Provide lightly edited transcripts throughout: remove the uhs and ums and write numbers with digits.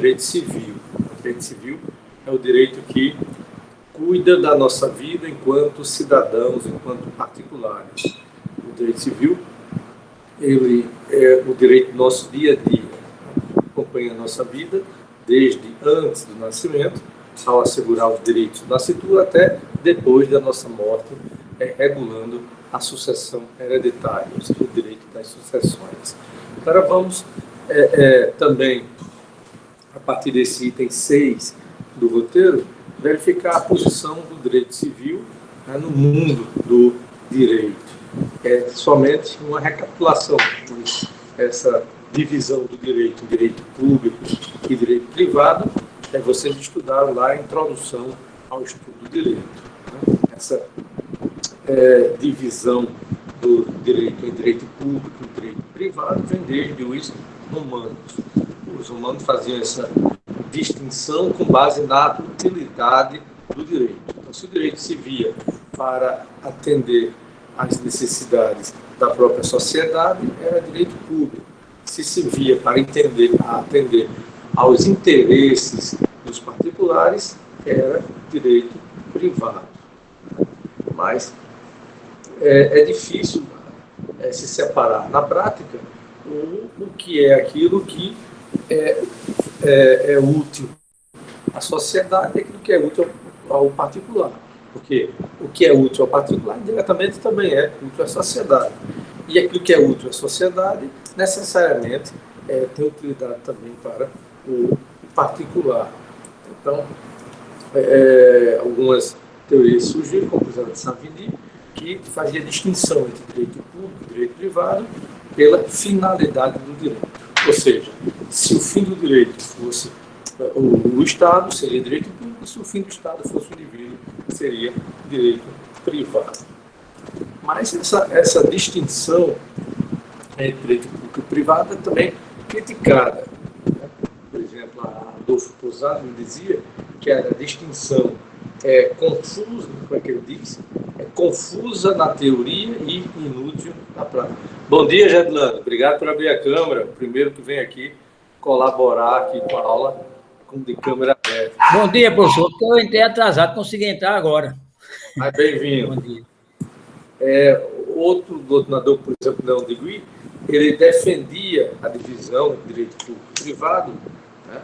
direito civil. O direito civil é o direito que cuida da nossa vida enquanto cidadãos, enquanto particulares. O direito civil, ele é o direito do nosso dia a dia, acompanha a nossa vida desde antes do nascimento, ao assegurar os direitos do nascituro, até depois da nossa morte, regulando a sucessão hereditária, ou seja, o direito das sucessões. Agora vamos também, a partir desse item 6 do roteiro, verificar a posição do direito civil no mundo do direito. É somente uma recapitulação dessa divisão do direito público e direito privado. Vocês estudaram lá a introdução ao estudo do direito. Essa divisão do direito em direito público e direito privado vem desde os romanos. Os romanos faziam essa distinção com base na utilidade do direito. Então, se o direito se via para atender às necessidades da própria sociedade, era direito público. Se via para atender aos interesses dos particulares, era direito privado. Mas é difícil se separar na prática o que é aquilo que é útil à sociedade e aquilo que é útil ao particular. Porque o que é útil ao particular, diretamente, também é útil à sociedade. E aquilo que é útil à sociedade, necessariamente, tem utilidade também para o particular. Então, algumas teorias surgiram, como a de Savigny, que fazia distinção entre direito público e direito privado pela finalidade do direito. Ou seja, se o fim do direito fosse o Estado, seria direito público, se o fim do Estado fosse o indivíduo, seria direito privado. Mas essa distinção entre direito público e privado é também criticada. Por exemplo, a Adolfo Posado me dizia que a distinção é confusa, como é que ele diz? É confusa na teoria e inútil na prática. Bom dia, Gedlano. Obrigado por abrir a câmera. Primeiro que vem aqui colaborar aqui com a aula de câmera aberta. Bom dia, professor. Eu entrei atrasado, consegui entrar agora. Mas bem-vindo. Bom dia. Outro doutrinador, por exemplo, Leon Deguy, ele defendia a divisão entre direito público e privado, né?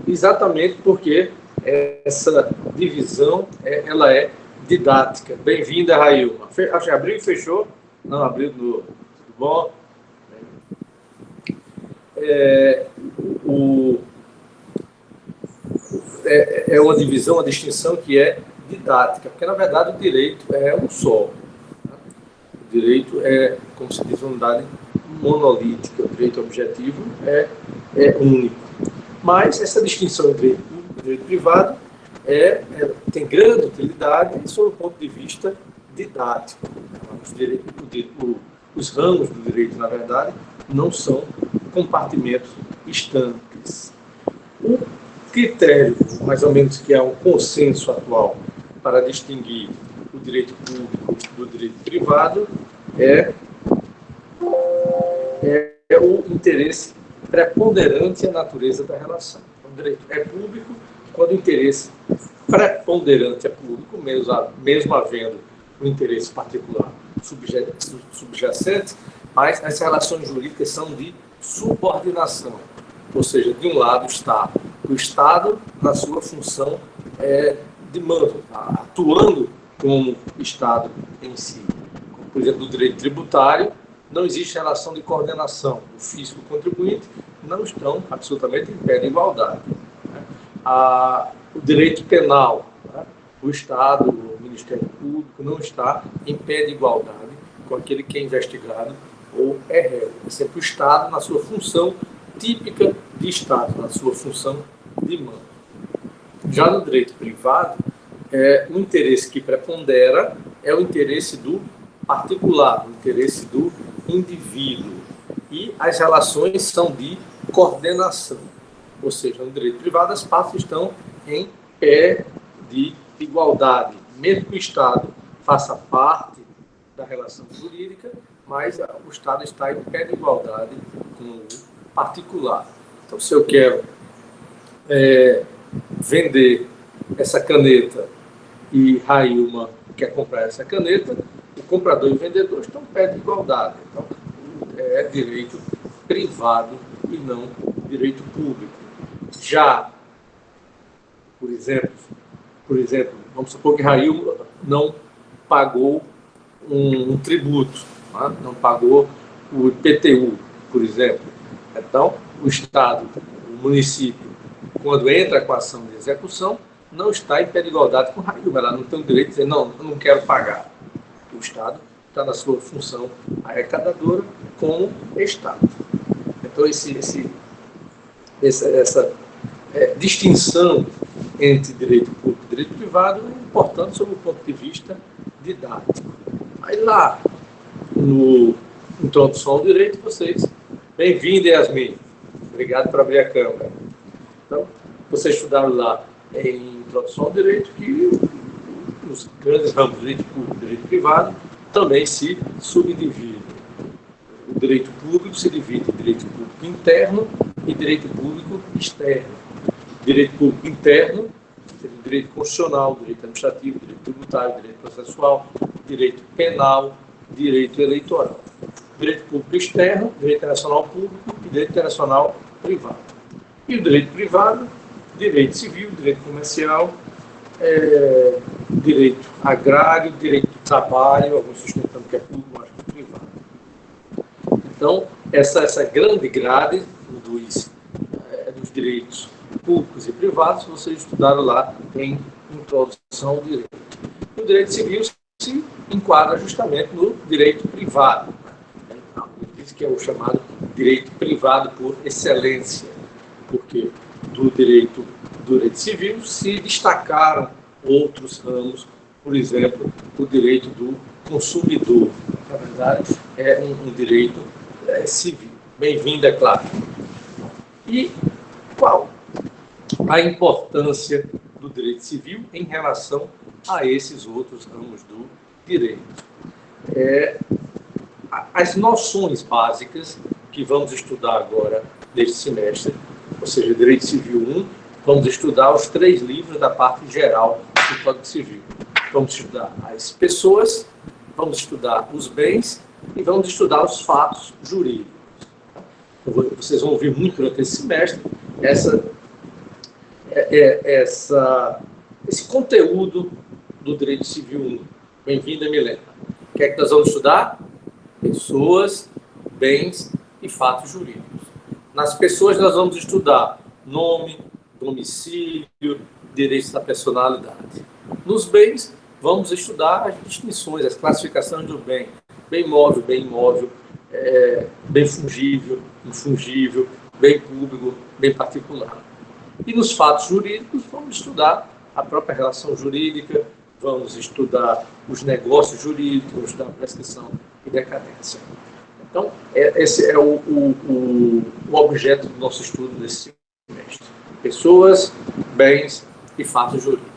Exatamente porque essa divisão ela é didática. Bem-vinda, Railma. Acho que abriu e fechou? Não, abriu de novo. Tudo bom? É uma divisão, uma distinção que é didática, porque, na verdade, o direito é um só. O direito é, como se diz, uma unidade monolítica. O direito objetivo é único. Mas essa distinção entre direito público e direito privado tem grande utilidade sob o ponto de vista didático. Os ramos do direito, na verdade, não são compartimentos estanques. O critério, mais ou menos, que é um consenso atual para distinguir o direito público do direito privado é o interesse preponderante à natureza da relação. O direito é público quando o interesse preponderante é público, mesmo havendo o interesse particular subjacente, mas as relações jurídicas são de subordinação. Ou seja, de um lado está o Estado na sua função de mando, atuando como Estado em si. Como, por exemplo, no direito tributário, não existe relação de coordenação. O fisco e o contribuinte não estão absolutamente em pé de igualdade. O direito penal, o Estado, o Ministério Público, não está em pé de igualdade com aquele que é investigado ou é réu. É sempre o Estado na sua função típica de Estado, na sua função de mando. Já no direito privado, o interesse que prepondera é o interesse do particular, o interesse do indivíduo. E as relações são de coordenação. Ou seja, no direito privado, as partes estão em pé de igualdade. Mesmo que o Estado faça parte da relação jurídica, mas o Estado está em pé de igualdade com o particular. Então, se eu quero vender essa caneta e Railma quer comprar essa caneta, o comprador e o vendedor estão perto de igualdade. Então, é direito privado e não direito público. Já, por exemplo, vamos supor que Railma não pagou um tributo, tá? Não pagou o IPTU, por exemplo. Então, o Estado, o município, quando entra com a ação de execução, não está em pé de igualdade com Railma. Ela não tem o direito de dizer, não, eu não quero pagar. O Estado está na sua função arrecadadora como Estado. Então, essa distinção entre direito público e direito privado é importante sob o ponto de vista didático. Aí lá, no Introdução ao Direito, vocês... Bem-vindo, Yasmin. Obrigado por abrir a câmera. Então, vocês estudaram lá em Introdução ao Direito que os grandes ramos do direito público e direito privado também se subdividem. O direito público se divide em direito público interno e direito público externo. Direito público interno, direito constitucional, direito administrativo, direito tributário, direito processual, direito penal, direito eleitoral. Direito público externo, direito internacional público e direito internacional privado. E o direito privado, direito civil, direito comercial, direito agrário, direito do trabalho, alguns sustentando que é público, mas que é privado. Então, essa grande grade dos direitos públicos e privados, vocês estudaram lá em Introdução ao Direito. O direito civil se enquadra justamente no direito privado, que é o chamado direito privado por excelência, porque do direito civil se destacaram outros ramos, por exemplo, o direito do consumidor. Na verdade, é um direito civil. Bem-vinda, Clara. E qual a importância do direito civil em relação a esses outros ramos do direito? As noções básicas que vamos estudar agora neste semestre, ou seja, Direito Civil 1, vamos estudar os 3 livros da parte geral do Código Civil. Vamos estudar as pessoas, vamos estudar os bens e vamos estudar os fatos jurídicos. Vocês vão ouvir muito durante esse semestre esse conteúdo do Direito Civil 1. Bem-vinda, Milena. O que é que nós vamos estudar? Pessoas, bens e fatos jurídicos. Nas pessoas, nós vamos estudar nome, domicílio, direitos da personalidade. Nos bens, vamos estudar as distinções, as classificações do bem. Bem móvel, bem imóvel, bem fungível, infungível, bem público, bem particular. E nos fatos jurídicos, vamos estudar a própria relação jurídica, vamos estudar os negócios jurídicos, vamos estudar prescrição e decadência. Então, esse é o objeto do nosso estudo nesse semestre. Pessoas, bens e fatos jurídicos.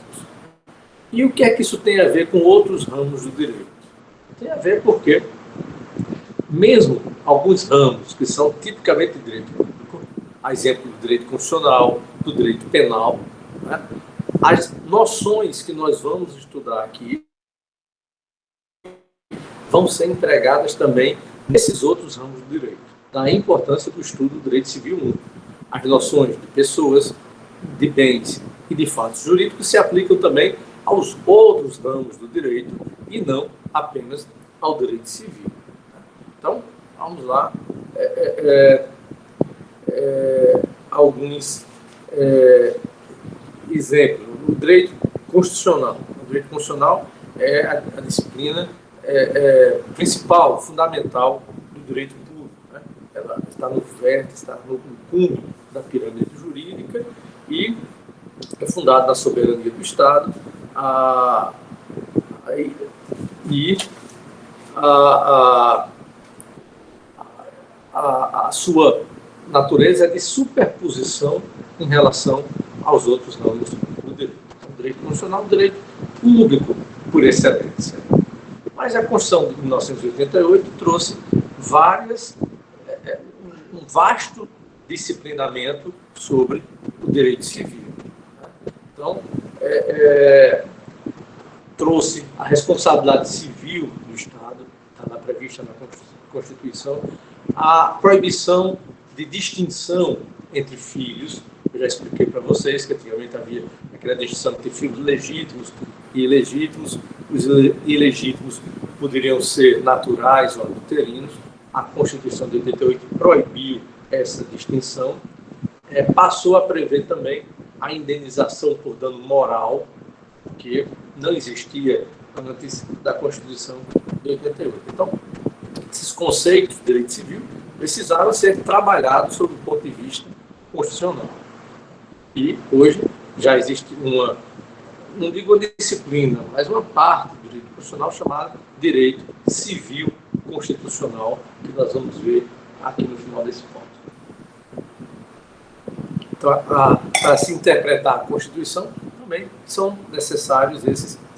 E o que é que isso tem a ver com outros ramos do direito? Tem a ver porque, mesmo alguns ramos que são tipicamente de direito público, a exemplo do direito constitucional, do direito penal, né? As noções que nós vamos estudar aqui vão ser empregadas também nesses outros ramos do direito. Da importância do estudo do Direito Civil 1. As noções de pessoas, de bens e de fatos jurídicos se aplicam também aos outros ramos do direito e não apenas ao direito civil. Então, vamos lá. Alguns exemplos. O direito constitucional. O direito constitucional é a disciplina principal, fundamental do direito público. Né? Ela está no vértice, está no cume da pirâmide jurídica e é fundada na soberania do Estado a sua natureza é de superposição em relação aos outros ramos do direito. O direito constitucional é um direito público por excelência. Mas a Constituição de 1988 trouxe um vasto disciplinamento sobre o o direito civil. Então, trouxe a responsabilidade civil do Estado, está lá prevista na Constituição, a proibição de distinção entre filhos. Eu já expliquei para vocês que antigamente havia aquela distinção entre filhos legítimos e ilegítimos. Os ilegítimos poderiam ser naturais ou adulterinos. A Constituição de 88 proibiu essa distinção. Passou a prever também a indenização por dano moral, que não existia antes da Constituição de 88. Então, esses conceitos de direito civil precisaram ser trabalhados sob o ponto de vista constitucional. E hoje já existe uma, não digo uma disciplina, mas uma parte do direito constitucional chamada direito civil constitucional, que nós vamos ver aqui no final desse ponto. Então, para se interpretar a Constituição, também são necessários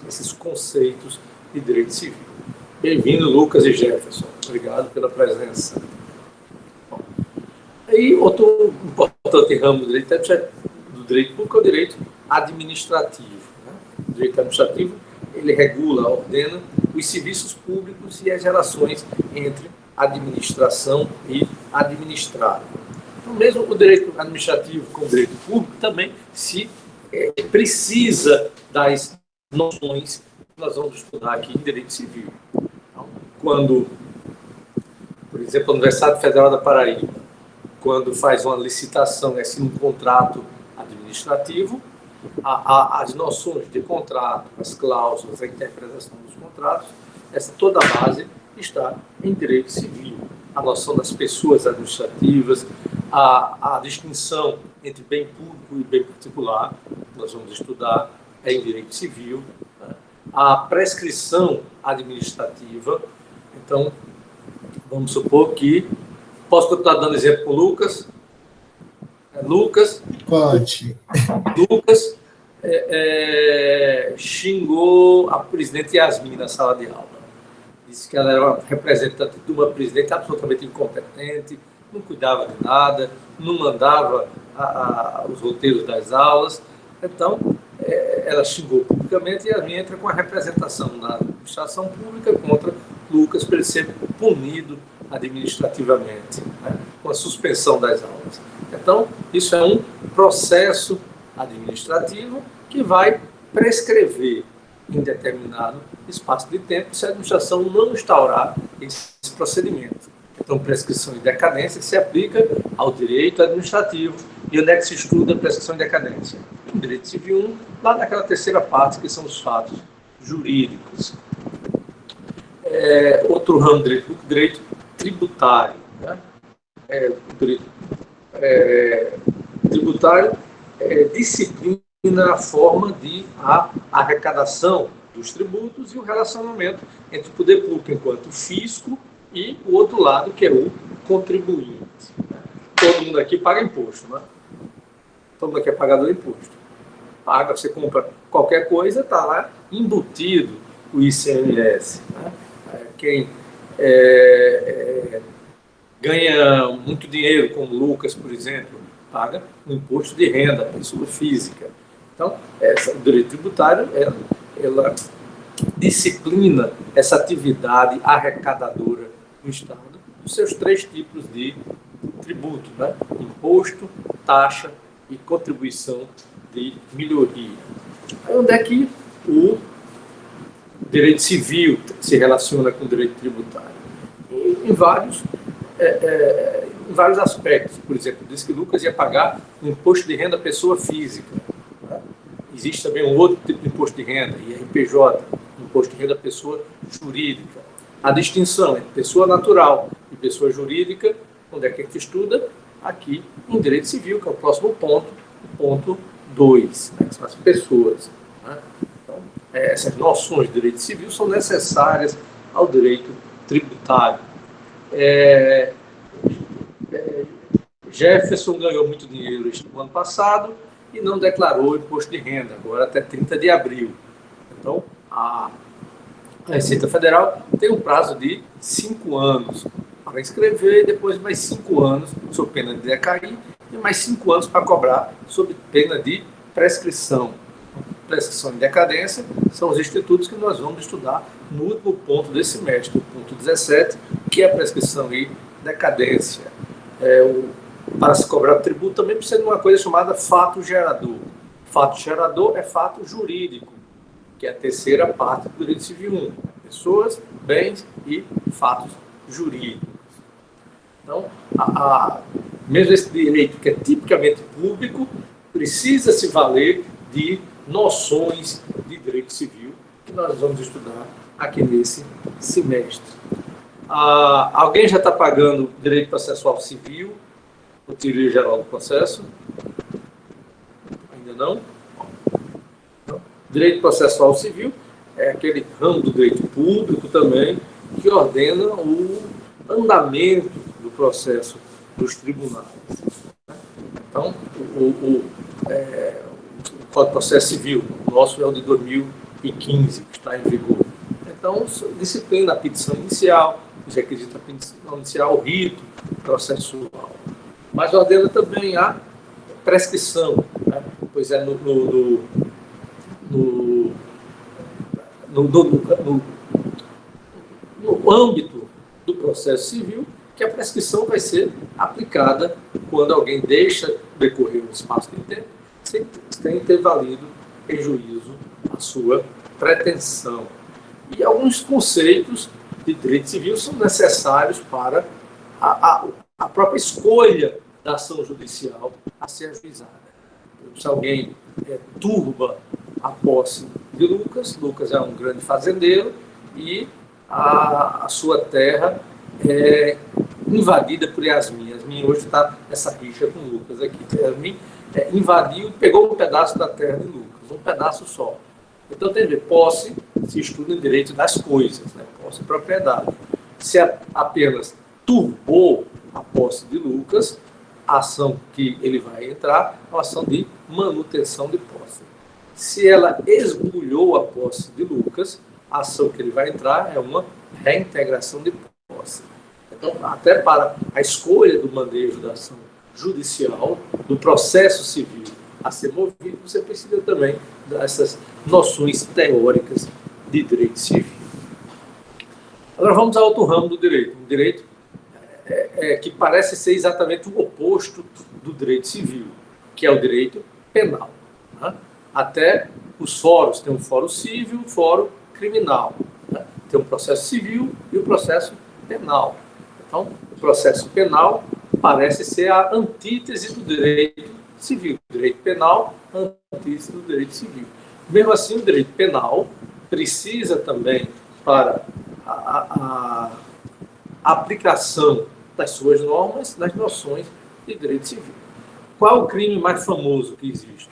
esses conceitos de direito civil. Bem-vindo, Lucas e Jefferson. Obrigado pela presença. Bom, aí, outro importante ramo do direito público é o direito administrativo. Né? O direito administrativo, ele regula, ordena os serviços públicos e as relações entre administração e administrado. Então, mesmo o direito administrativo como o direito público também precisa das noções que nós vamos estudar aqui em direito civil. Então, quando, por exemplo, a Universidade Federal da Paraíba, quando faz uma licitação, assim, um contrato administrativo, as noções de contrato, as cláusulas, a interpretação dos contratos, toda a base está em direito civil. A noção das pessoas administrativas, a distinção entre bem público e bem particular, nós vamos estudar em direito civil, né? A prescrição administrativa. Então, vamos supor que... Posso continuar dando exemplo com o Lucas? Lucas... Pode. Lucas xingou a presidente Yasmin na sala de aula. Disse que ela era uma representante de uma presidente absolutamente incompetente, não cuidava de nada, não mandava os roteiros das aulas. Então, ela xingou publicamente e a minha entra com a representação na administração pública contra Lucas para ele ser punido administrativamente, né, com a suspensão das aulas. Então, isso é um processo administrativo que vai prescrever em determinado espaço de tempo se a administração não instaurar esse procedimento. Então, prescrição e decadência se aplica ao direito administrativo. E onde é que se estuda a prescrição e decadência? No direito civil 1, lá naquela terceira parte, que são os fatos jurídicos. Outro ramo do direito tributário. Né? O direito tributário disciplina a forma de arrecadação dos tributos e o relacionamento entre o poder público enquanto fisco e o outro lado, que é o contribuinte. Todo mundo aqui paga imposto, né? Todo mundo aqui é pagador de imposto. Paga, você compra qualquer coisa, está lá embutido o ICMS. Né? Quem ganha muito dinheiro, como Lucas, por exemplo, paga um imposto de renda, pessoa física. Então, o direito tributário, ela disciplina essa atividade arrecadadora do Estado, os seus 3 tipos de tributo, né? Imposto, taxa e contribuição de melhoria. Aí onde é que o direito civil se relaciona com o direito tributário? Em vários aspectos. Por exemplo, disse que Lucas ia pagar um imposto de renda à pessoa física. Né? Existe também um outro tipo de imposto de renda, IRPJ, imposto de renda à pessoa jurídica. A distinção entre pessoa natural e pessoa jurídica, onde é que a gente estuda? Aqui, em direito civil, que é o próximo ponto, ponto 2, né, que são as pessoas. Né? Então, essas noções de direito civil são necessárias ao direito tributário. Jefferson ganhou muito dinheiro no ano passado e não declarou imposto de renda, agora até 30 de abril. Então, a Receita Federal tem um prazo de 5 anos para inscrever e depois mais 5 anos, sob pena de decair, e mais 5 anos para cobrar, sob pena de prescrição. Prescrição e decadência são os institutos que nós vamos estudar no último ponto desse semestre, o ponto 17, que é a prescrição e decadência. Para se cobrar tributo também precisa de uma coisa chamada fato gerador. Fato gerador é fato jurídico, que é a terceira parte do direito civil 1. Pessoas, bens e fatos jurídicos. Então, mesmo esse direito que é tipicamente público, precisa se valer de noções de direito civil que nós vamos estudar aqui nesse semestre. Alguém já está pagando direito processual civil, o teoria geral do processo? Ainda não? Não. Direito processual civil é aquele ramo do direito público também que ordena o andamento do processo dos tribunais. Então, o Código de Processo Civil, o nosso é o de 2015, que está em vigor. Então, disciplina a petição inicial, os requisitos da petição inicial, o rito processual. Mas ordena também a prescrição, né? Pois é, no âmbito do processo civil, que a prescrição vai ser aplicada quando alguém deixa decorrer um espaço de tempo sem ter valido em juízo a sua pretensão. E alguns conceitos de direito civil são necessários para a própria escolha da ação judicial a ser ajuizada. Se alguém turba a posse de Lucas, Lucas é um grande fazendeiro e a sua terra é invadida por Yasmin. Yasmin hoje está nessa rixa com Lucas aqui. Yasmin invadiu, pegou um pedaço da terra de Lucas, um pedaço só. Então, tem que ver, posse se estuda em direito das coisas, né? Posse e propriedade. Se apenas turbou a posse de Lucas, a ação que ele vai entrar é uma ação de manutenção de posse. Se ela esbulhou a posse de Lucas, a ação que ele vai entrar é uma reintegração de posse. Então, até para a escolha do manejo da ação judicial, do processo civil a ser movido, você precisa também dessas noções teóricas de direito civil. Agora vamos a outro ramo do direito. O direito que parece ser exatamente o oposto do direito civil, que é o direito penal. Né? Até os fóruns, tem um fórum civil e um fórum criminal. Né? Tem o processo civil e o processo penal. Então, o processo penal parece ser a antítese do direito civil. O direito penal, antítese do direito civil. Mesmo assim, o direito penal precisa também, para a aplicação das suas normas, das noções de direito civil. Qual é o crime mais famoso que existe?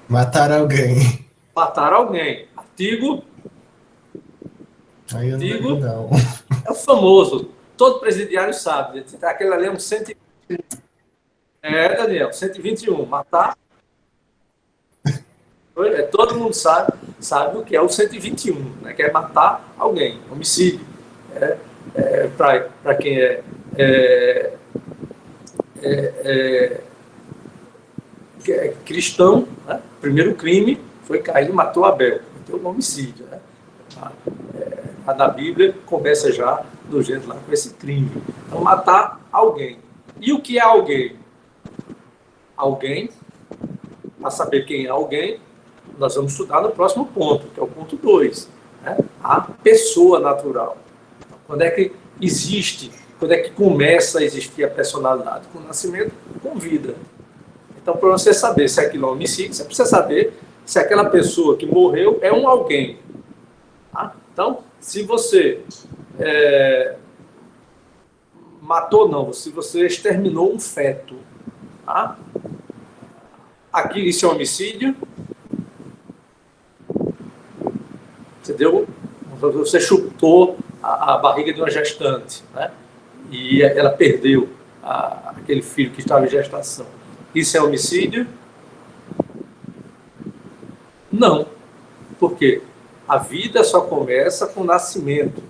Matar alguém. Matar alguém. Artigo Aí eu não. É o famoso. Todo presidiário sabe. Aquele ali é um 121. Daniel, 121. Matar. Todo mundo sabe o que é o 121, né? Que é matar alguém, homicídio. Para quem é cristão, né? O primeiro crime foi Caim matou Abel, então um homicídio. Né? Na Bíblia começa já do jeito lá com esse crime. Então, matar alguém. E o que é alguém? Alguém, para saber quem é alguém, nós vamos estudar no próximo ponto, que é o ponto 2. Né? A pessoa natural. Então, quando é que existe, quando é que começa a existir a personalidade? Com o nascimento, com vida. Então, para você saber se aquilo é um homicídio, você precisa saber se aquela pessoa que morreu é um alguém. Tá? Então, se você matou, não, se você exterminou um feto, tá? Aqui isso é um homicídio. Você chutou a barriga de uma gestante, né? E ela perdeu aquele filho que estava em gestação. Isso é homicídio? Não. Por quê? A vida só começa com o nascimento.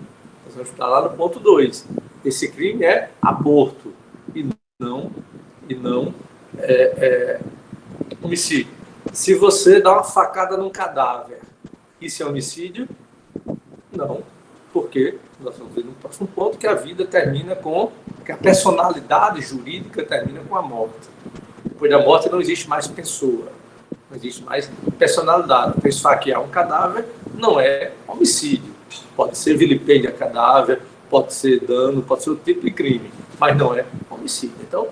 Nós vamos estar lá no ponto 2. Esse crime é aborto e e não homicídio. Se você dá uma facada num cadáver, isso é homicídio? Não, porque nós vamos ver no próximo ponto que a vida termina que a personalidade jurídica termina com a morte. Depois da morte não existe mais pessoa, não existe mais personalidade. Então, esfaquear um cadáver não é homicídio. Pode ser vilipêndio a cadáver, pode ser dano, pode ser outro tipo de crime, mas não é homicídio. Então,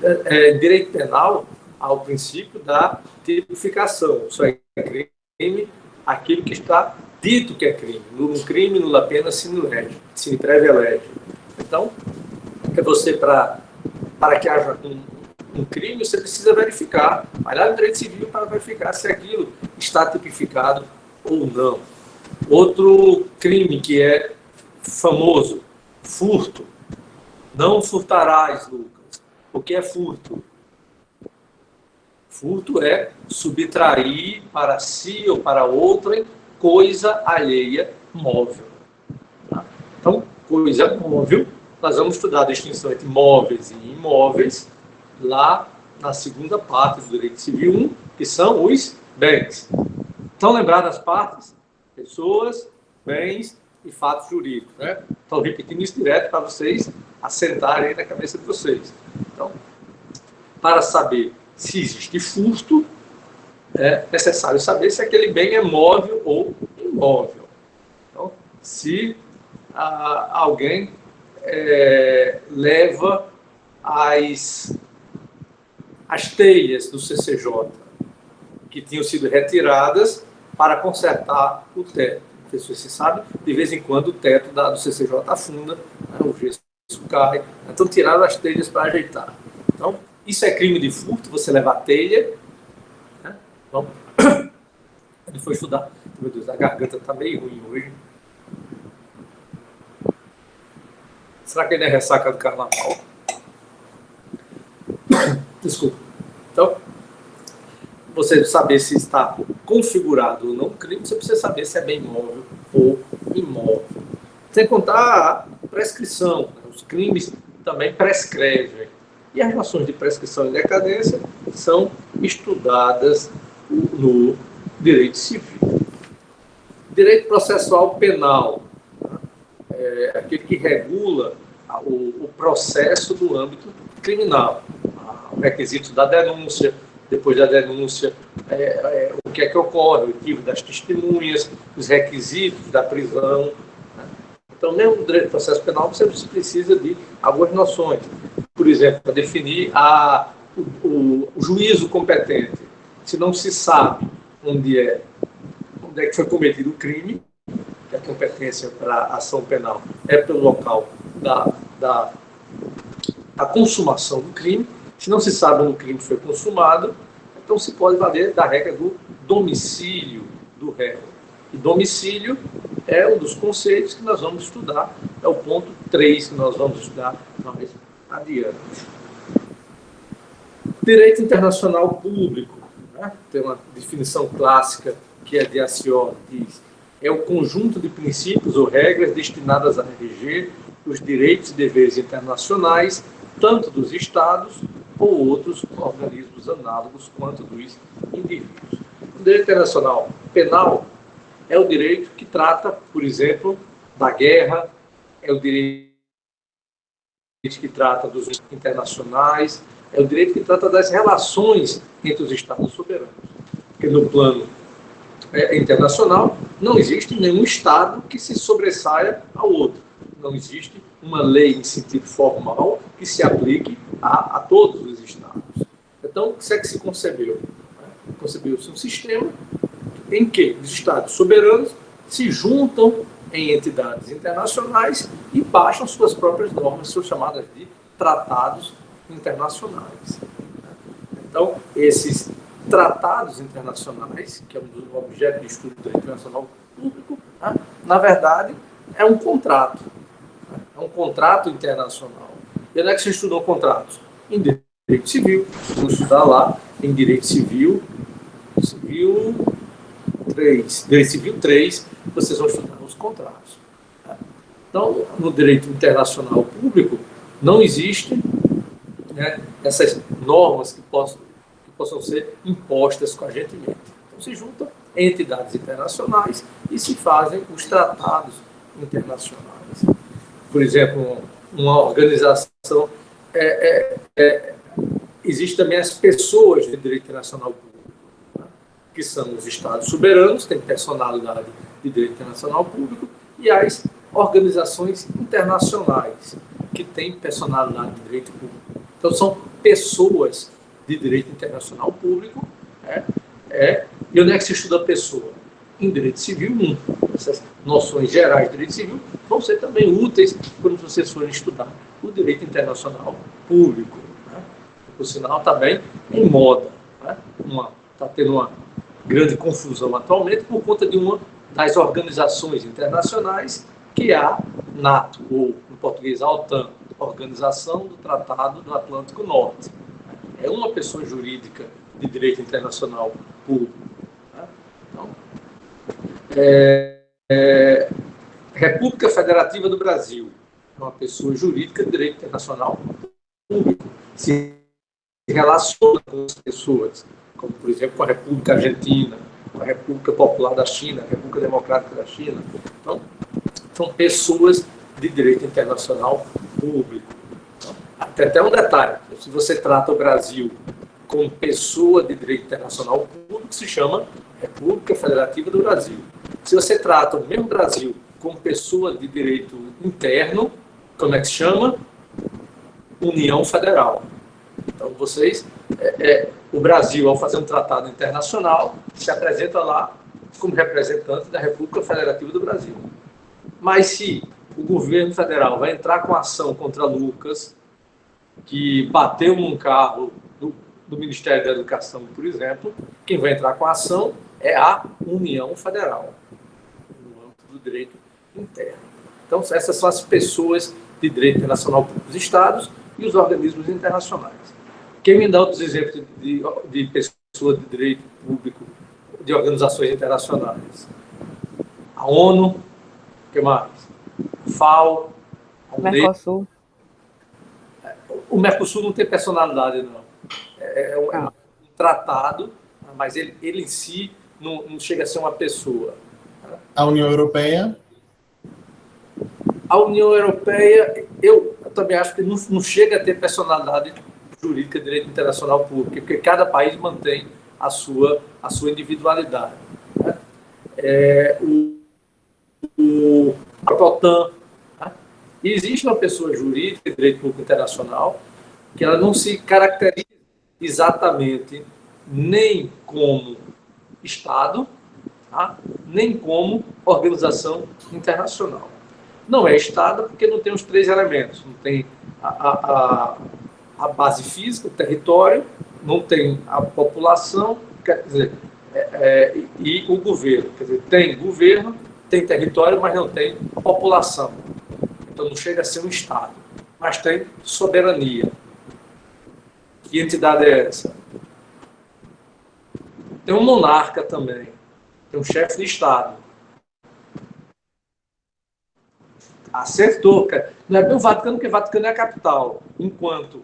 em direito penal, há o princípio da tipificação. Só é crime aquilo que está dito que é crime. Num crime, nula pena, sine previa lege. Então, você, para que haja um crime, você precisa verificar. Vai lá no direito civil para verificar se aquilo está tipificado ou não. Outro crime que é famoso, furto. Não furtarás, Lucas. O que é furto? Furto é subtrair para si ou para outrem coisa alheia móvel. Tá? Então, coisa móvel, nós vamos estudar a distinção entre móveis e imóveis lá na segunda parte do Direito Civil 1, que são os bens. Estão lembradas as partes? Pessoas, bens e fatos jurídicos. Né? Estou repetindo isso direto para vocês assentarem aí na cabeça de vocês. Então, para saber se existe furto, é necessário saber se aquele bem é móvel ou imóvel. Então, se alguém leva as telhas do CCJ que tinham sido retiradas para consertar o teto. Não sei se você sabe, de vez em quando o teto do CCJ afunda, né, o gesso cai, então tiraram as telhas para ajeitar. Então, isso é crime de furto, você levar a telha. Né? Vamos. Ele foi estudar. Meu Deus, a garganta está meio ruim hoje. Será que ele é ressaca do carnaval? Desculpa. Então, você saber se está configurado ou não crime, você precisa saber se é bem móvel ou imóvel. Sem contar a prescrição. Né? Os crimes também prescrevem. E as relações de prescrição e decadência são estudadas no direito civil. Direito processual penal é aquele que regula o processo do âmbito criminal. O requisito da denúncia, depois da denúncia, o que é que ocorre, o arquivo das testemunhas, os requisitos da prisão. Então, mesmo no direito do processo penal, você precisa de algumas noções. Por exemplo, para definir o juízo competente. Se não se sabe onde é que foi cometido o crime, que a competência para a ação penal é pelo local da consumação do crime. Se não se sabe onde o crime foi consumado, então se pode valer da regra do domicílio do réu. E domicílio é um dos conceitos que nós vamos estudar, é o ponto 3 que nós vamos estudar mais adiante. Direito internacional público, né? Tem uma definição clássica que é de Acioli, diz: é o conjunto de princípios ou regras destinadas a reger os direitos e deveres internacionais, tanto dos Estados ou outros organismos análogos quanto dos indivíduos. O direito internacional penal é o direito que trata, por exemplo, da guerra, é o direito que trata dos internacionais, é o direito que trata das relações entre os Estados soberanos. Porque no plano internacional não existe nenhum Estado que se sobressaia ao outro. Não existe uma lei em sentido formal que se aplique a todos os Estados. Então, o que é que se concebeu? Concebeu-se um sistema em que os Estados soberanos se juntam em entidades internacionais e baixam suas próprias normas, suas chamadas de tratados internacionais. Então, esses tratados internacionais, que é um objeto de estudo do direito internacional público, na verdade, é um contrato. É um contrato internacional. E onde é que se estudou contratos? Em direito civil. Vamos estudar lá em direito civil 3. Direito civil 3, vocês vão estudar os contratos. Então, no direito internacional público, não existe, né, essas normas que possam ser impostas com a gente mesmo. Então, se juntam entidades internacionais e se fazem os tratados internacionais. Por exemplo, uma organização... Existem também as pessoas de direito internacional público, né, que são os Estados soberanos, têm personalidade de direito internacional público, e as organizações internacionais, que têm personalidade de direito público. Então, são pessoas de direito internacional público. E onde é que se estuda a pessoa? Em direito civil 1. Essas noções gerais de direito civil vão ser também úteis quando vocês forem estudar o direito internacional público. Né? Por sinal, está bem em moda. Né? Está tendo uma grande confusão atualmente por conta de uma das organizações internacionais, que é a NATO, ou, em português, a OTAN, Organização do Tratado do Atlântico Norte. É uma pessoa jurídica de direito internacional público. Né? Então, República Federativa do Brasil é uma pessoa jurídica de direito internacional público. Se relaciona com as pessoas, como, por exemplo, com a República Argentina, com a República Popular da China, a República Democrática da China. Então, são pessoas de direito internacional público. Então, até um detalhe: se você trata o Brasil como pessoa de direito internacional público, se chama República Federativa do Brasil. Se você trata o mesmo Brasil como pessoa de direito interno, como é que se chama? União Federal. Então, vocês, o Brasil, ao fazer um tratado internacional, se apresenta lá como representante da República Federativa do Brasil. Mas se o governo federal vai entrar com ação contra Lucas, que bateu num carro do Ministério da Educação, por exemplo, quem vai entrar com a ação é a União Federal, no âmbito do direito interno. Então, essas são as pessoas de direito internacional público, os estados e os organismos internacionais. Quem me dá outros exemplos de pessoas de direito público, de organizações internacionais? A ONU, o que mais? A FAO, a Mercosul. O Mercosul não tem personalidade, não. É um tratado, mas ele em si não chega a ser uma pessoa. A União Europeia? A União Europeia, eu também acho que não chega a ter personalidade jurídica de direito internacional público, porque cada país mantém a sua individualidade. Né? A OTAN. Né? E existe uma pessoa jurídica de direito público internacional que ela não se caracteriza exatamente nem como Estado, tá? Nem como organização internacional. Não é Estado porque não tem os três elementos. Não tem a base física, o território, não tem a população, quer dizer, e o governo. Quer dizer, tem governo, tem território, mas não tem população. Então não chega a ser um Estado, mas tem soberania. Que entidade é essa? Tem um monarca também, tem um chefe de Estado. Acertou, cara. Não é bem o Vaticano, porque o Vaticano é a capital. Enquanto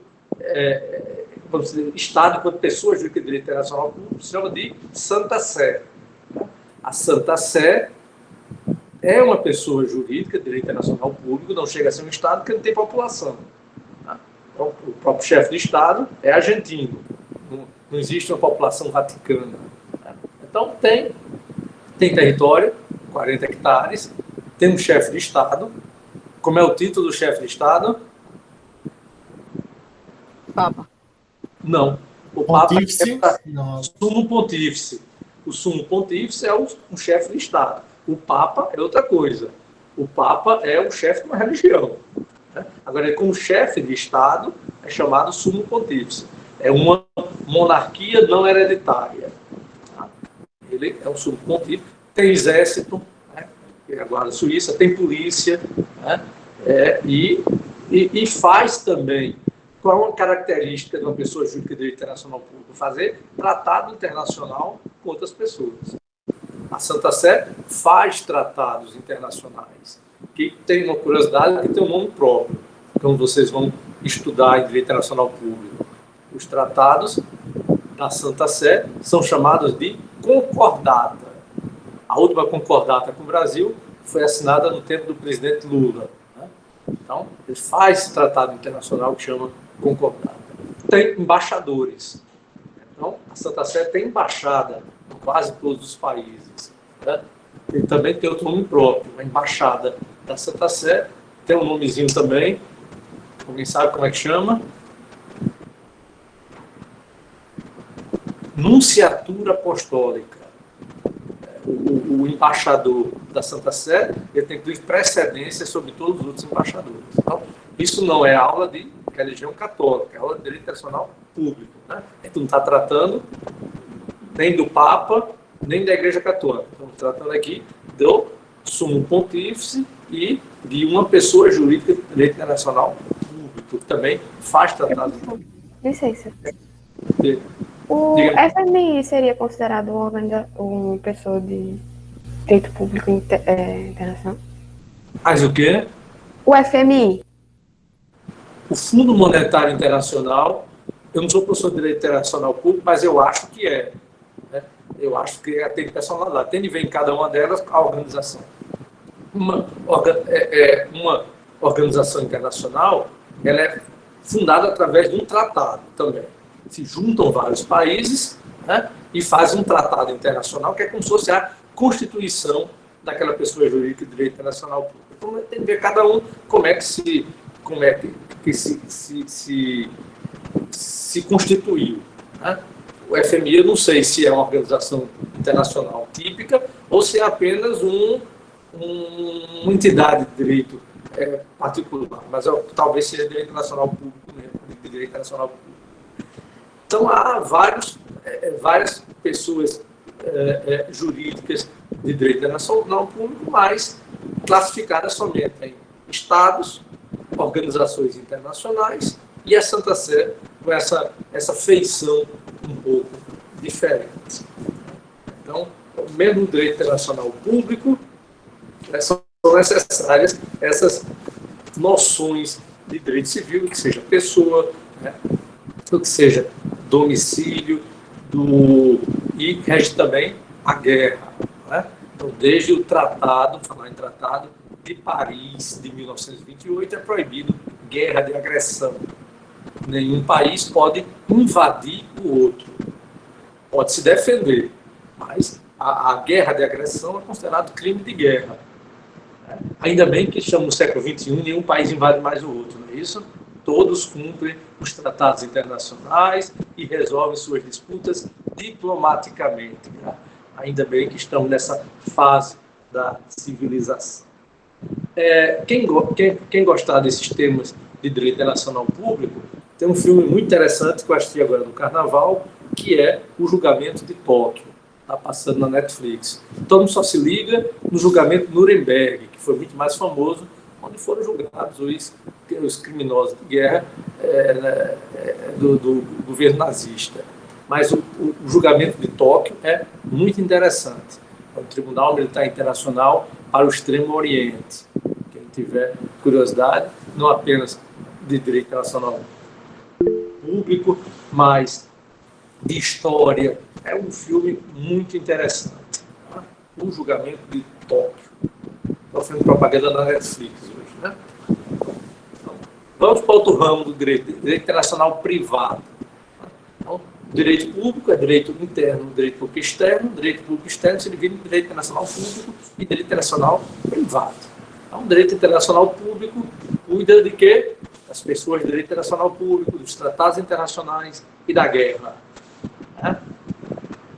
vamos dizer, Estado, enquanto pessoa jurídica de direito internacional, se chama de Santa Sé. A Santa Sé é uma pessoa jurídica de direito internacional público, não chega a ser um Estado porque não tem população. Então, o próprio chefe de Estado é argentino. Não existe uma população vaticana. Então, tem território, 40 hectares, tem um chefe de Estado. Como é o título do chefe de Estado? Papa. Não. O Pontífice? Papa é Não. o sumo pontífice. O sumo pontífice é um chefe de Estado. O Papa é outra coisa. O Papa é o chefe de uma religião. Agora, como chefe de Estado, é chamado sumo pontífice. É uma monarquia não hereditária. Ele é um sumo pontífice, tem exército, né? A Guarda Suíça, tem polícia, né? E faz também, qual é uma característica de uma pessoa jurídica de direito internacional público? Fazer tratado internacional com outras pessoas. A Santa Sé faz tratados internacionais, que tem uma curiosidade, que tem um nome próprio. Então, vocês vão estudar em direito internacional público. os tratados da Santa Sé são chamados de concordata. A última concordata com o Brasil foi assinada no tempo do presidente Lula. Né? Então, ele faz esse tratado internacional que chama concordata. Tem embaixadores. Então, a Santa Sé tem embaixada em quase todos os países. Né? Ele também tem outro nome próprio, a embaixada da Santa Sé. Tem um nomezinho também. Alguém sabe como é que chama? Nunciatura Apostólica. O embaixador da Santa Sé, ele tem que ter precedência sobre todos os outros embaixadores. Então, isso não é aula de religião católica, é aula de direito internacional público. Né? A gente não está tratando nem do Papa, nem da Igreja Católica. Estamos tratando aqui do Sumo Pontífice e de uma pessoa jurídica de direito internacional público, que também faz tratado. Licença. O FMI seria considerado uma pessoa de direito público internacional? Mas o quê? O FMI. O Fundo Monetário Internacional, eu não sou professor de direito internacional público, mas eu acho que é. Né? Eu acho que tem personalidade. Tem de ver em cada uma delas a organização. Uma organização internacional, ela é fundada através de um tratado também. Se juntam vários países, né, e fazem um tratado internacional que é como se fosse a constituição daquela pessoa jurídica de direito internacional público. Então, tem que ver cada um como é que se constituiu. Né? O FMI, eu não sei se é uma organização internacional típica ou se é apenas uma entidade de direito particular, mas talvez seja direito internacional público mesmo, de direito internacional público. Então, há várias pessoas jurídicas de direito internacional público, mas classificadas somente em estados, organizações internacionais e a Santa Sé com essa feição um pouco diferente. Então, mesmo o direito internacional público, são necessárias essas noções de direito civil, que seja pessoa, né, que seja domicílio, e rege também a guerra. Né? Então, desde o tratado, falar em tratado, de Paris, de 1928, é proibido guerra de agressão. Nenhum país pode invadir o outro. Pode se defender, mas a guerra de agressão é considerado crime de guerra. Ainda bem que estamos no século XXI, nenhum país invade mais o outro, não é isso? Todos cumprem os tratados internacionais e resolvem suas disputas diplomaticamente. Né? Ainda bem que estamos nessa fase da civilização. Quem gostar desses temas de direito internacional público, tem um filme muito interessante que eu assisti agora no Carnaval, que é O Julgamento de Tóquio. Está passando na Netflix. Todo mundo só se liga no julgamento de Nuremberg, que foi muito mais famoso, onde foram julgados os criminosos de guerra do governo nazista. Mas o julgamento de Tóquio é muito interessante. É um Tribunal Militar Internacional para o Extremo Oriente. Quem tiver curiosidade, não apenas de direito internacional público, mas de história. É um filme muito interessante. Tá? O Julgamento de Tóquio. Estou fazendo propaganda na Netflix hoje. Né? Então, vamos para outro ramo do direito internacional privado. Então, direito público é direito interno, direito público externo. Direito público externo se divide em direito internacional público e direito internacional privado. Então, direito internacional público cuida de quê? Das pessoas de direito internacional público, dos tratados internacionais e da guerra. Né?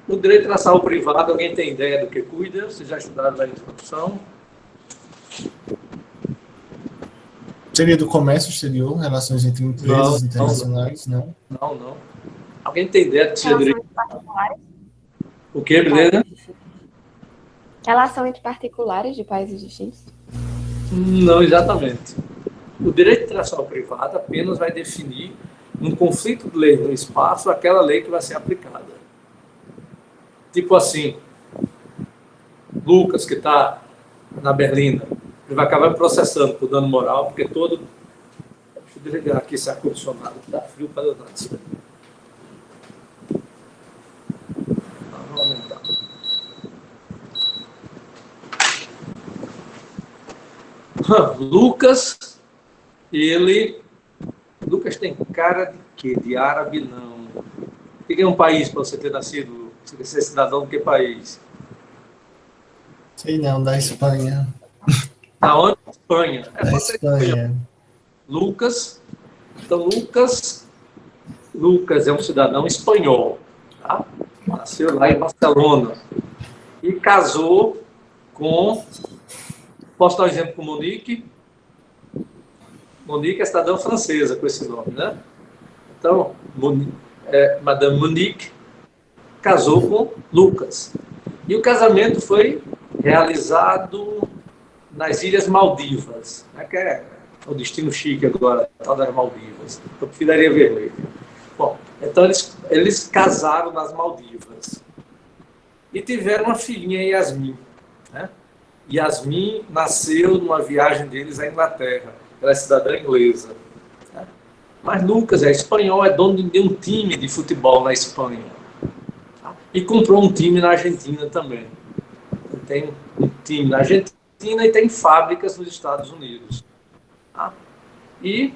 O direito internacional privado, alguém tem ideia do que cuida? Vocês já estudaram na introdução? Seria do comércio exterior, relações entre empresas internacionais, não? Não. Alguém tem ideia de direito? O que, beleza? Relação entre particulares de países distintos? Não, exatamente. O direito internacional privado apenas vai definir, num conflito de lei no espaço, aquela lei que vai ser aplicada. Tipo assim, Lucas, que está na Berlina, ele vai acabar me processando por dano moral, porque todo... Deixa eu desligar aqui esse ar-condicionado, que dá frio para dançar. Lucas, Lucas tem cara de quê? De árabe, não. O que é um país para você ter nascido? Você quer ser cidadão de que país? Sei não, da Espanha. Da onde? Espanha. Da Pode ser Espanha. Lucas. Então, Lucas é um cidadão espanhol. Tá? Nasceu lá em Barcelona. E casou com... Posso dar um exemplo com Monique? Monique é cidadã francesa com esse nome, né? Então, Madame Monique casou com Lucas. E o casamento foi realizado nas Ilhas Maldivas, né, que é o destino chique agora, tal das Maldivas. Eu prefiro Areia Vermelha. Bom, então eles casaram nas Maldivas. E tiveram uma filhinha, Yasmin. Né? Yasmin nasceu numa viagem deles à Inglaterra. Ela é cidadã inglesa. Né? Mas Lucas é espanhol, é dono de um time de futebol na Espanha. Tá? E comprou um time na Argentina também. Tem um time na Argentina e tem fábricas nos Estados Unidos. Tá? E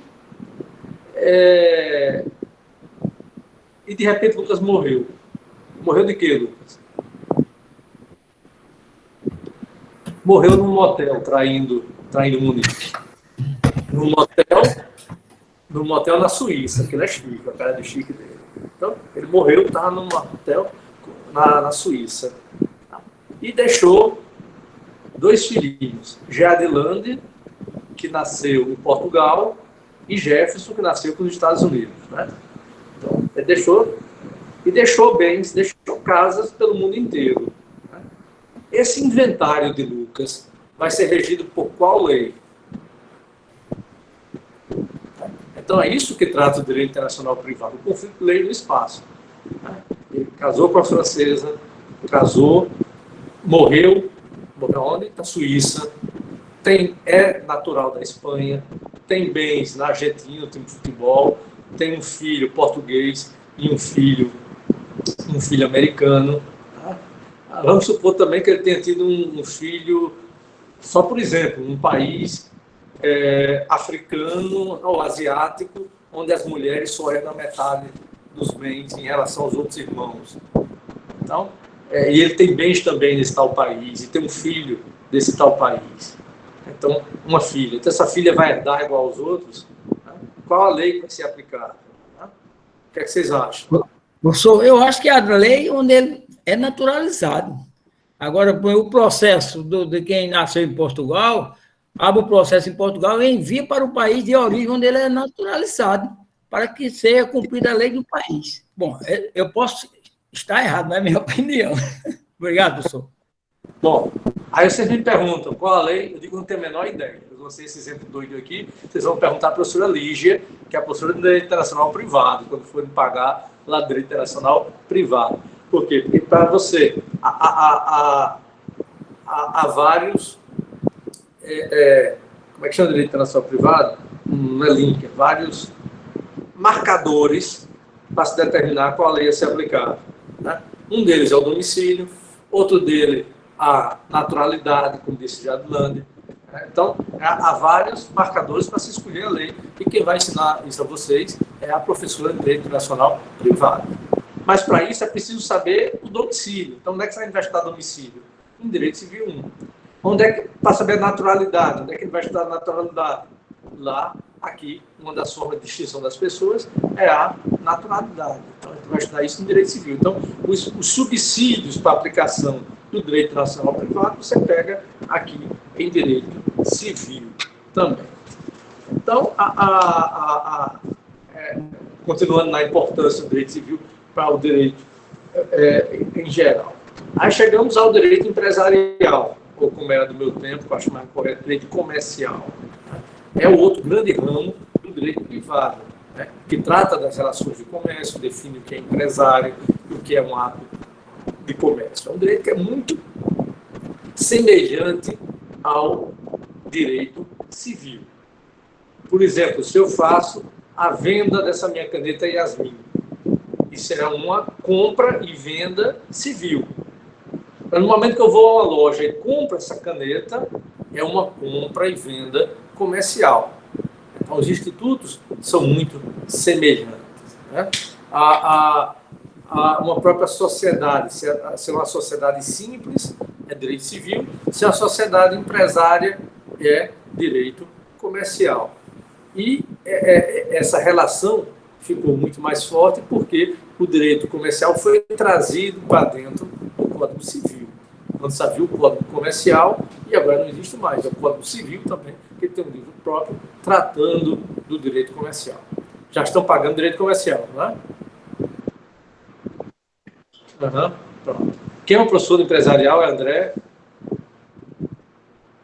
de repente Lucas morreu. Morreu de quê, Lucas? Morreu num motel, traindo Munique. Num motel na Suíça, que ele é chique, a cara de chique dele. Então, ele morreu, estava num motel na Suíça. Tá? E deixou 2 filhinhos. Jadilande, que nasceu em Portugal, e Jefferson, que nasceu nos Estados Unidos. Né? Então, ele deixou bens, deixou casas pelo mundo inteiro. Né? Esse inventário de Lucas vai ser regido por qual lei? Então, é isso que trata o direito internacional privado, o conflito de lei no espaço. Né? Ele casou com a francesa, morreu onde? Na Suíça, é natural da Espanha, tem bens na Argentina, tem futebol, tem um filho português e um filho americano. Tá? Vamos supor também que ele tenha tido um filho, só por exemplo, um país africano ou asiático, onde as mulheres só herdam metade dos bens em relação aos outros irmãos. Então, e ele tem bens também nesse tal país, e tem um filho desse tal país. Então, uma filha. Então, essa filha vai herdar igual aos outros? Né? Qual a lei que vai ser aplicada? Né? O que é que vocês acham? Professor, eu acho que a lei onde ele é naturalizado. Agora, o processo de quem nasceu em Portugal, abre o processo em Portugal e envia para o país de origem onde ele é naturalizado, para que seja cumprida a lei do país. Bom, eu posso estar errado, não é minha opinião. Obrigado, professor. Bom, aí vocês me perguntam qual a lei, eu digo que não tenho a menor ideia. Eu vou ser esse exemplo doido aqui, vocês vão perguntar à professora Lígia, que é a professora de Direito Internacional Privado, quando forem pagar lá do Direito Internacional Privado. Por quê? Porque para você, há vários, como é que chama o Direito Internacional Privado? Não é link, vários marcadores para se determinar qual a lei a ser aplicada. Né? Um deles é o domicílio, outro dele a naturalidade, como disse Jadilande. Então, há vários marcadores para se escolher a lei, e quem vai ensinar isso a vocês é a professora de Direito Internacional Privado. Mas, para isso, é preciso saber o domicílio. Então, onde é que você vai estudar domicílio? Em Direito Civil 1. Onde é que, para saber a naturalidade, onde é que ele vai estudar a naturalidade? Lá, aqui, uma das formas de distinção das pessoas é a naturalidade. Então, a gente vai estudar isso em Direito Civil. Então, os subsídios para a aplicação do Direito Internacional Privado, você pega aqui em Direito Civil também. Então, continuando na importância do Direito Civil para o direito em geral. Aí chegamos ao direito empresarial, ou como era do meu tempo, que eu acho mais correto, direito comercial. É o outro grande ramo do direito privado, né, que trata das relações de comércio, define o que é empresário e o que é um ato de comércio. É um direito que é muito semelhante ao direito civil. Por exemplo, se eu faço a venda dessa minha caneta Yasmin, isso será uma compra e venda civil. No momento que eu vou a uma loja e compro essa caneta, é uma compra e venda comercial. Então, os institutos são muito semelhantes, né? Uma própria sociedade, se é uma sociedade simples, é direito civil, se é uma sociedade empresária, é direito comercial. E essa relação ficou muito mais forte porque o direito comercial foi trazido para dentro do Código Civil. Antes havia o Código Comercial e agora não existe mais. É o Código Civil também, que tem um livro próprio tratando do direito comercial. Já estão pagando direito comercial, não é? Pronto. Quem é o professor empresarial é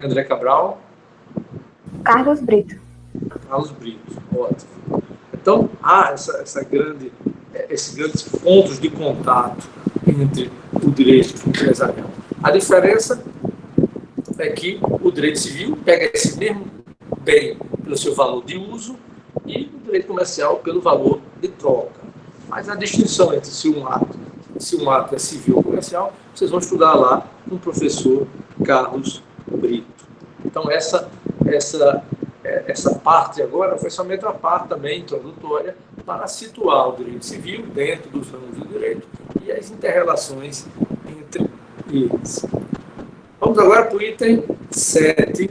André Cabral? Carlos Brito. Carlos Brito, ótimo. Então, há esses grandes pontos de contato entre o direito empresarial. A diferença é que o direito civil pega esse mesmo bem pelo seu valor de uso e o direito comercial pelo valor de troca. Mas a distinção entre se um ato é civil ou comercial, vocês vão estudar lá com o professor Carlos Brito. Então, essa parte agora foi somente a parte também introdutória para situar o direito civil dentro dos ramos do direito e as inter-relações entre eles. Vamos agora para o item 7.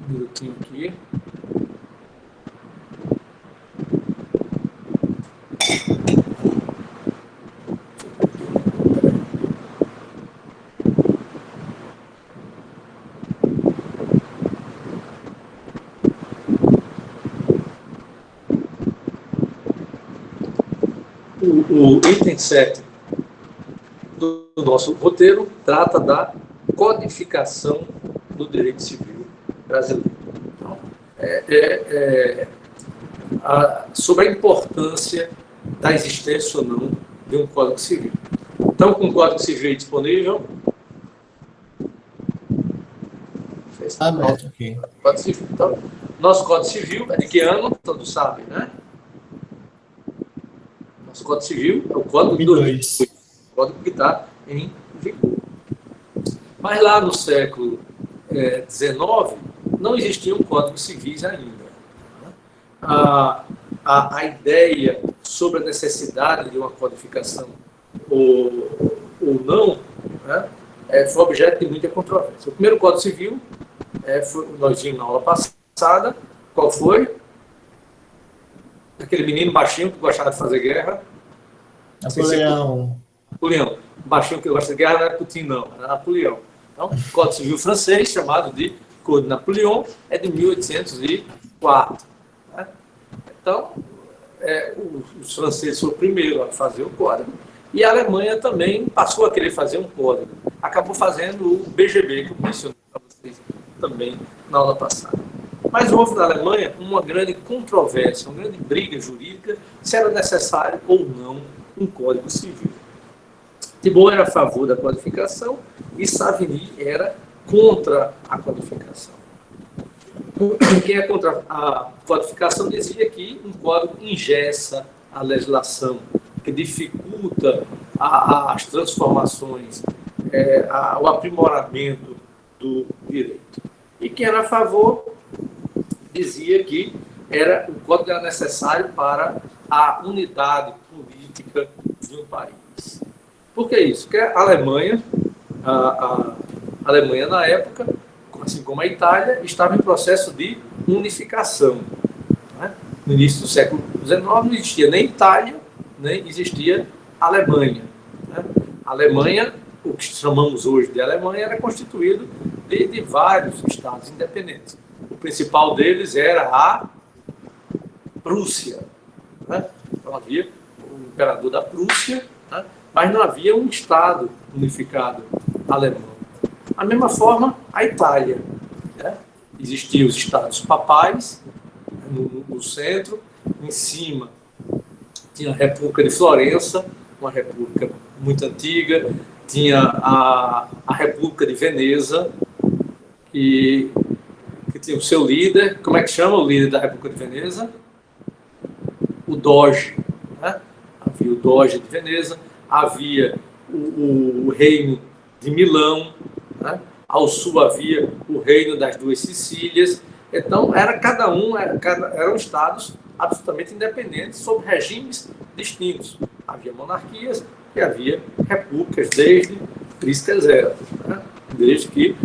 Um minutinho aqui. O item 7 do nosso roteiro trata da codificação do direito civil brasileiro. Então, sobre a importância da existência ou não de um Código Civil. Então, com o Código Civil disponível... Aberto aqui. Código Civil. Então, nosso Código Civil é de que ano? Todos sabem, né? Nosso Código Civil é o Código de 2002. O Código que está em vigor. Mas lá no século XIX, não existiam códigos civis ainda. A ideia sobre a necessidade de uma codificação ou não, né, foi objeto de muita controvérsia. O primeiro Código Civil, nós vimos na aula passada, qual foi? Aquele menino baixinho que gostava de fazer guerra. Napoleão. Napoleão. Baixinho que gosta de guerra não era Putin, não. Era Napoleão. Então, o Código Civil francês, chamado de Code Napoleon, é de 1804. Né? Então, os franceses foram o primeiro a fazer o código e a Alemanha também passou a querer fazer um código. Acabou fazendo o BGB, que eu mencionei para vocês também na aula passada. Mas houve na Alemanha uma grande controvérsia, uma grande briga jurídica se era necessário ou não um Código Civil. Thibault era a favor da codificação e Savigny era contra a codificação. Quem é contra a codificação dizia que um código engessa a legislação, que dificulta as transformações, o aprimoramento do direito. E quem era a favor dizia que o código era necessário para a unidade política de um país. Por que isso? Porque a Alemanha, a Alemanha na época, assim como a Itália, estava em processo de unificação. Né? No início do século XIX não existia nem Itália, nem existia Alemanha. Né? A Alemanha, o que chamamos hoje de Alemanha, era constituído de vários estados independentes. O principal deles era a Prússia. Né? Então havia o imperador da Prússia, né? Mas não havia um estado unificado alemão. Da mesma forma, a Itália. Né? Existiam os estados papais no centro, em cima tinha a República de Florença, uma república muito antiga, tinha a República de Veneza, que tinha o seu líder. Como é que chama o líder da República de Veneza? O Doge. Né? Havia o Doge de Veneza, havia o reino de Milão, né? ao sul havia o Reino das Duas Sicílias. Então, eram estados absolutamente independentes, sob regimes distintos. Havia monarquias e havia repúblicas desde Cristo zero, né? Desde que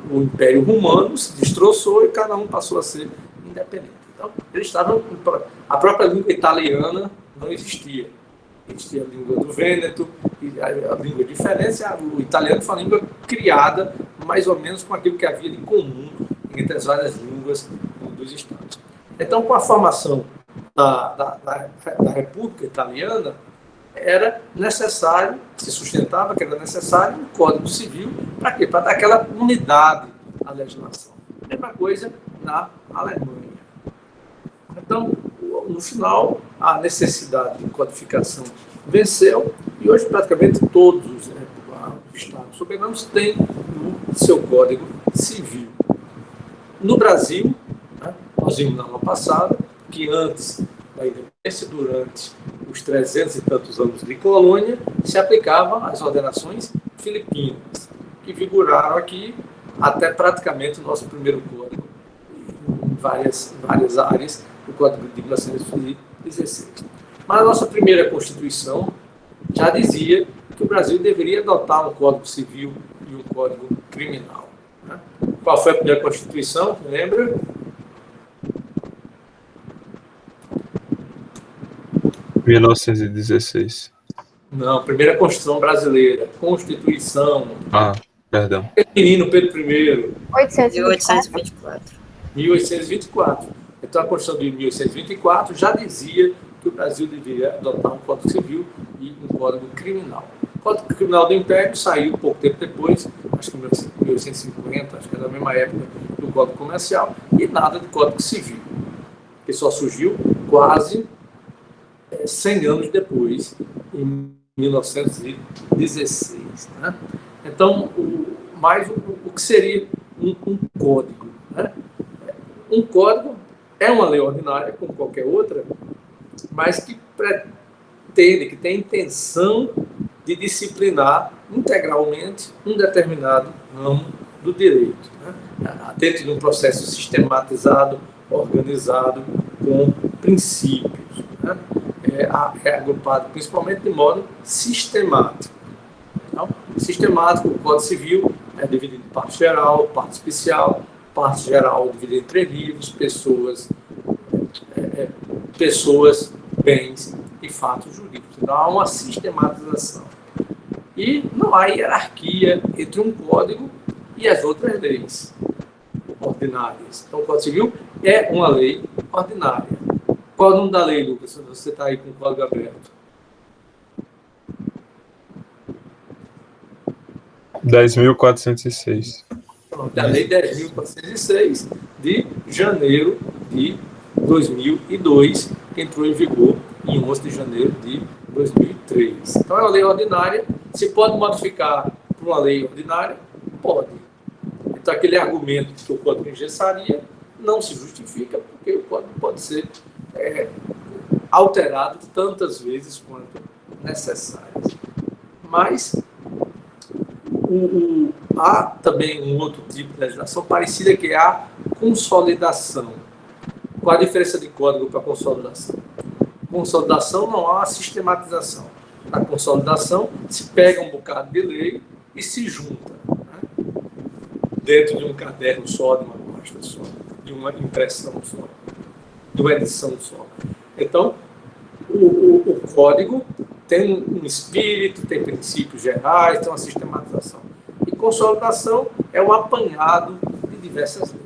o Império Romano se destroçou e cada um passou a ser independente. Então, eles estavam. A própria língua italiana não existia. Existia a língua do Vêneto, a língua diferente. O italiano foi uma língua criada mais ou menos com aquilo que havia de comum entre as várias línguas dos estados. Então, com a formação da República Italiana, era necessário, se sustentava que era necessário um Código Civil, para quê? Para dar aquela unidade à legislação. Mesma coisa na Alemanha. Então, no final, a necessidade de codificação venceu e hoje praticamente todos os estados soberanos têm o seu Código Civil. No Brasil, né, nós vimos na aula passada que antes da independência, durante os 300 e tantos anos de colônia, se aplicavam as ordenações filipinas, que vigoraram aqui até praticamente o nosso primeiro código, em várias áreas, o Código de 1916. Mas a nossa primeira Constituição já dizia que o Brasil deveria adotar um Código Civil e um Código Criminal. Né? Qual foi a primeira Constituição? Lembra? Em 1916. Não, primeira Constituição brasileira. Constituição. Perdão. Menino Pedro I. 1824. 1824. Então, a Constituição de 1824 já dizia que o Brasil deveria adotar um Código Civil e um Código Criminal. O Código Criminal do Império saiu pouco tempo depois, acho que em 1850, acho que é da mesma época do Código Comercial, e nada de Código Civil, que só surgiu quase 100 anos depois, em 1916. Né? Então, o que seria um código? Né? Um código é uma lei ordinária, como qualquer outra, mas que pretende, que tem a intenção de disciplinar integralmente um determinado ramo do direito, né? Dentro de um processo sistematizado, organizado, com princípios. Né? É agrupado principalmente de modo sistemático. Então, sistemático, o Código Civil é dividido em parte geral, parte especial, parte geral dividida em 3 livros, pessoas, bens e fatos jurídicos. Então, há uma sistematização. E não há hierarquia entre um código e as outras leis ordinárias. Então, o Código Civil é uma lei ordinária. Qual é o nome da lei, Lucas? Você está aí com o código aberto. 10.406. A Lei 10.406, de janeiro de 2002, que entrou em vigor em 11 de janeiro de 2003. Então, é uma lei ordinária. Se pode modificar para uma lei ordinária? Pode. Então, aquele argumento que o código engessaria não se justifica, porque o código pode ser alterado tantas vezes quanto necessário. Mas há também um outro tipo de legislação parecida, que é a consolidação. Qual a diferença de código para consolidação? Consolidação não há uma sistematização. Na consolidação, se pega um bocado de lei e se junta, né? Dentro de um caderno só, de uma pasta só, de uma impressão só, de uma edição só. Então, o código tem um espírito, tem princípios gerais, tem uma sistematização. E consolidação é um apanhado de diversas leis.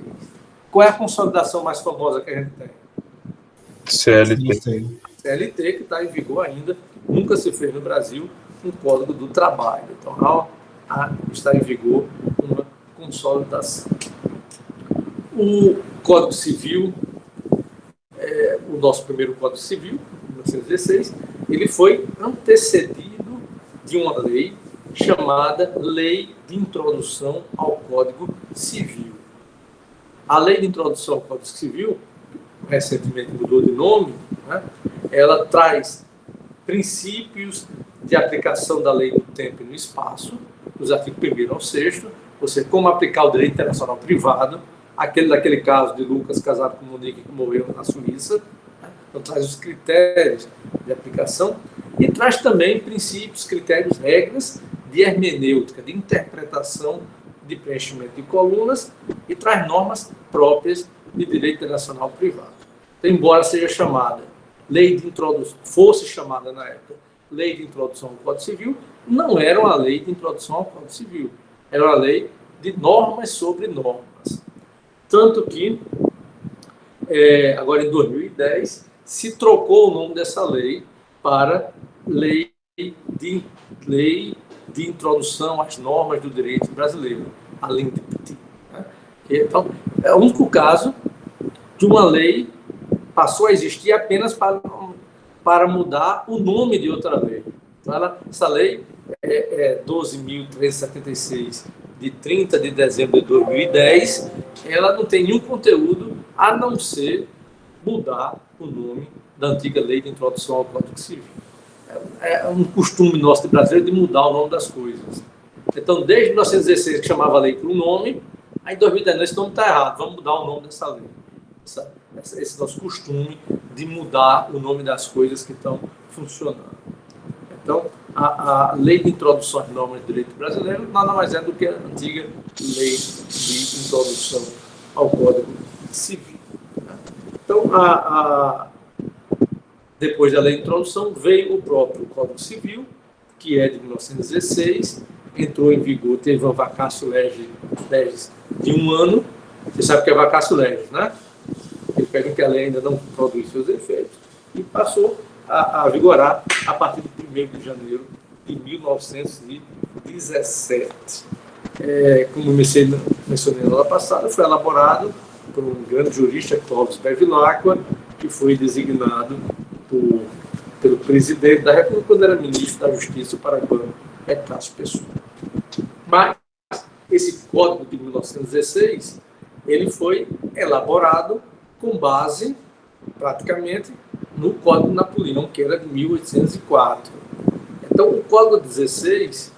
Qual é a consolidação mais famosa que a gente tem? CLT. CLT, que está em vigor ainda. Nunca se fez no Brasil um Código do Trabalho. Então, está em vigor uma consolidação. O Código Civil, o nosso primeiro Código Civil, 1916, ele foi antecedido de uma lei chamada Lei de Introdução ao Código Civil. A Lei de Introdução ao Código Civil, recentemente mudou de nome, né? Ela traz princípios de aplicação da lei no tempo e no espaço, dos artigos 1º ao 6º, ou seja, como aplicar o direito internacional privado, daquele caso de Lucas casado com Monique, que morreu na Suíça. Então, traz os critérios de aplicação e traz também princípios, critérios, regras de hermenêutica, de interpretação, de preenchimento de colunas, e traz normas próprias de direito internacional privado. Então, embora seja chamada lei de introdução, fosse chamada na época lei de introdução ao Código Civil, não era uma lei de introdução ao Código Civil, era uma lei de normas sobre normas. Tanto que, agora em 2010, se trocou o nome dessa lei para Lei de Introdução às Normas do Direito Brasileiro, a LINDPT. Então, é o único caso de uma lei passou a existir apenas para mudar o nome de outra lei. Então, essa lei é 12.376, de 30 de dezembro de 2010, ela não tem nenhum conteúdo a não ser mudar o nome da antiga lei de introdução ao Código Civil. É um costume nosso de brasileiro de mudar o nome das coisas. Então, desde 1916, que chamava a lei por um nome, aí em 2010, esse nome está errado, vamos mudar o nome dessa lei. Esse nosso costume de mudar o nome das coisas que estão funcionando. Então, a lei de introdução às normas do direito brasileiro nada mais é do que a antiga lei de introdução ao Código Civil. Então, depois da lei de introdução, veio o próprio Código Civil, que é de 1916, entrou em vigor, teve uma vacatio legis de 1 ano. Você sabe o que é vacatio legis, né? Ele pega que a lei ainda não produz seus efeitos e passou a vigorar a partir de 1º de janeiro de 1917. Como mencionei na aula passada, foi elaborado por um grande jurista, Clóvis Bevilacqua, que foi designado pelo presidente da República quando era ministro da Justiça, o paraibano Cássio Pessoa. Mas esse Código de 1916, ele foi elaborado com base, praticamente, no Código de Napoleão, que era de 1804. Então, o Código 16,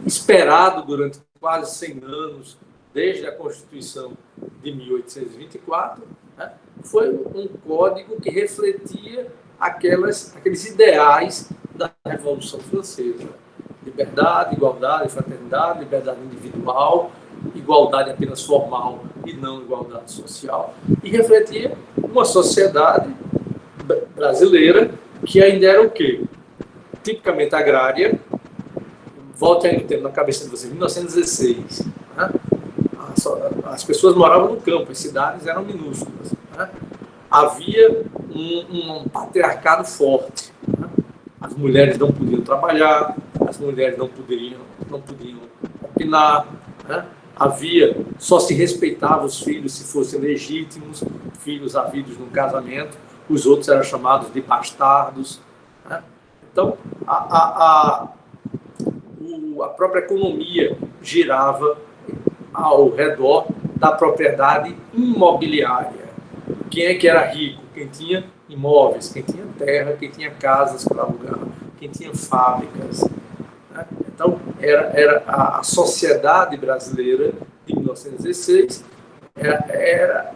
esperado durante quase 100 anos, desde a Constituição de 1824, né, foi um código que refletia aqueles ideais da Revolução Francesa. Liberdade, igualdade, fraternidade, liberdade individual, igualdade apenas formal e não igualdade social. E refletia uma sociedade brasileira que ainda era o quê? Tipicamente agrária. Volte aí no tempo, na cabeça de vocês, 1916. Né? As pessoas moravam no campo, as cidades eram minúsculas. Né? Havia um patriarcado forte. Né? As mulheres não podiam trabalhar, as mulheres não podiam opinar. Né? Só se respeitava os filhos se fossem legítimos, filhos havidos num casamento, os outros eram chamados de bastardos. Né? Então, a própria economia girava ao redor da propriedade imobiliária. Quem é que era rico? Quem tinha imóveis, quem tinha terra, quem tinha casas para alugar, quem tinha fábricas. Né? Então, era a sociedade brasileira de 1916 era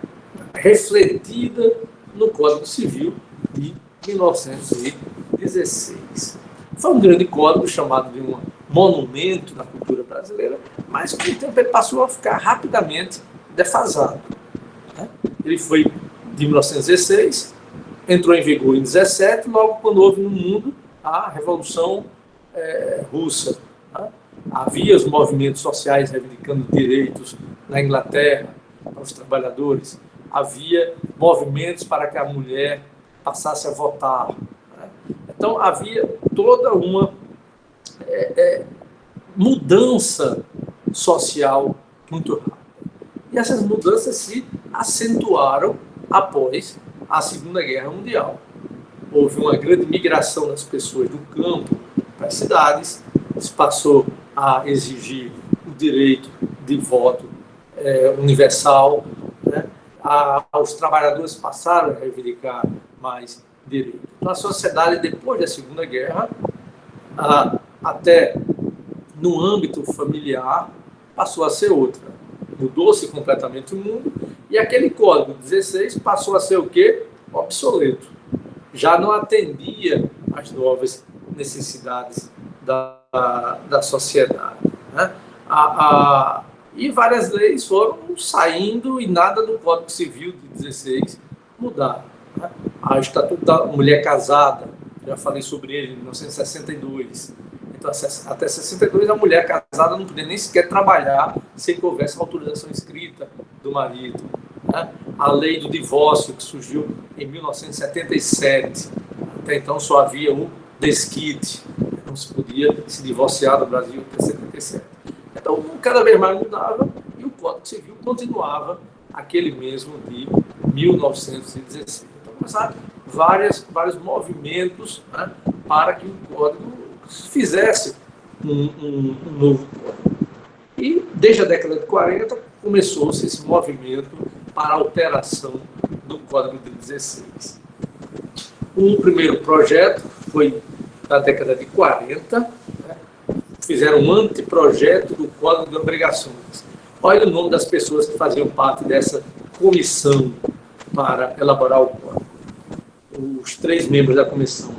refletida no Código Civil de 1916. Foi um grande código chamado de um monumento da cultura brasileira, mas com o tempo ele passou a ficar rapidamente defasado. Né? Ele foi de 1916, entrou em vigor em 17, logo quando houve no mundo a Revolução Russa. Né? Havia os movimentos sociais reivindicando direitos na Inglaterra para os trabalhadores, havia movimentos para que a mulher passasse a votar. Né? Então havia toda uma mudança social muito rápida. E essas mudanças se acentuaram após a Segunda Guerra Mundial. Houve uma grande migração das pessoas do campo para as cidades, se passou a exigir o direito de voto universal, né? Os trabalhadores passaram a reivindicar mais direitos. Então, a sociedade, depois da Segunda Guerra, até no âmbito familiar, passou a ser outra. Mudou-se completamente o mundo e aquele Código 16 passou a ser o quê? Obsoleto. Já não atendia às novas necessidades da sociedade. Né? E várias leis foram saindo e nada do Código Civil de 16 mudaram. Né? A Estatuto da Mulher Casada, já falei sobre ele em 1962. Então, até 62, a mulher casada não podia nem sequer trabalhar sem que houvesse autorização escrita do marido. Né? A lei do divórcio, que surgiu em 1977. Até então só havia o desquite. Não se podia se divorciar do Brasil até 77. Então, cada vez mais mudava e o Código Civil continuava aquele mesmo de 1916. Então, começaram vários movimentos, né, para que o Código fizesse um novo Código. E, desde a década de 40, começou-se esse movimento para a alteração do Código de 16. O primeiro projeto foi da década de 40, né, fizeram um anteprojeto do Código de Obrigações. Olha o nome das pessoas que faziam parte dessa comissão para elaborar o Código. Os 3 membros da comissão: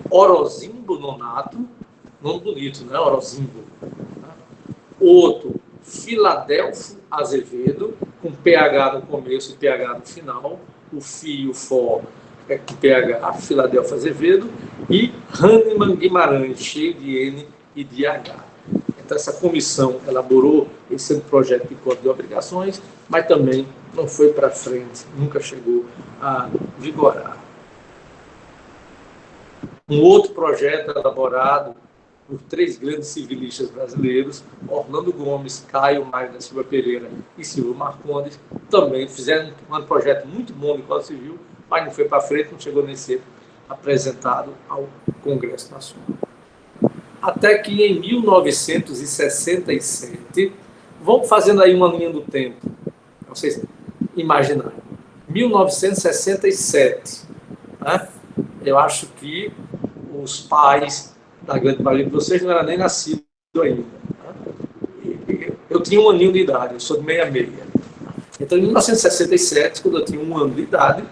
Orozimbo Nonato, nome bonito, né? Orozimbo. Outro, Filadelfo Azevedo, com PH no começo e PH no final. O Fi e o Fó é com PH, Filadelfo Azevedo. E Hahnemann Guimarães, cheio de N e de H. Então, essa comissão elaborou esse projeto de Código de Obrigações, mas também não foi para frente, nunca chegou a vigorar. Um outro projeto elaborado por 3 grandes civilistas brasileiros, Orlando Gomes, Caio Maio da Silva Pereira e Silvio Marcondes, também fizeram um projeto muito bom de Código Civil, mas não foi para frente, não chegou nem a ser apresentado ao Congresso Nacional. Até que em 1967, vamos fazendo aí uma linha do tempo, para vocês imaginarem. 1967, né? Eu acho que os pais da grande maioria de vocês não eram nem nascidos ainda. Né? Eu tinha 1 aninho de idade, eu sou de 66. Então, em 1967, quando eu tinha 1 ano de idade,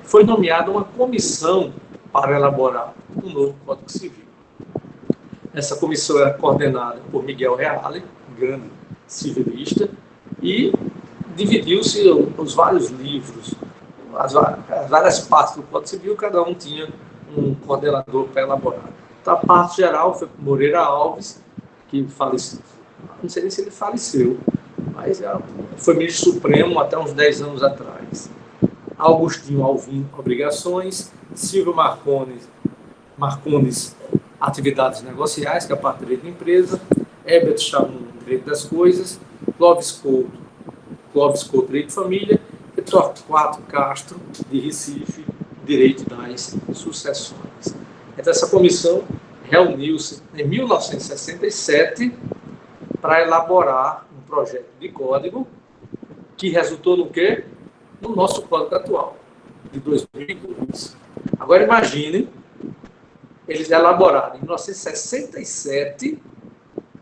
foi nomeada uma comissão para elaborar um novo Código Civil. Essa comissão era coordenada por Miguel Reale, um grande civilista, e dividiu-se os vários livros, as várias partes do Código Civil, cada um tinha um coordenador para elaborar. Então, a parte geral foi Moreira Alves, que faleceu, não sei nem se ele faleceu, mas foi ministro supremo até uns 10 anos atrás. Augustinho Alvim, Obrigações, Silvio Marcondes, Atividades Negociais, que é a parte de direito da empresa, Herbert Chamum, Direito das Coisas, Clóvis Couto, Direito de Família, e Torquato Castro, de Recife, Direito das Sucessões. Então, essa comissão reuniu-se em 1967 para elaborar um projeto de código que resultou no quê? No nosso código atual, de 2002. Agora, imagine, eles elaboraram em 1967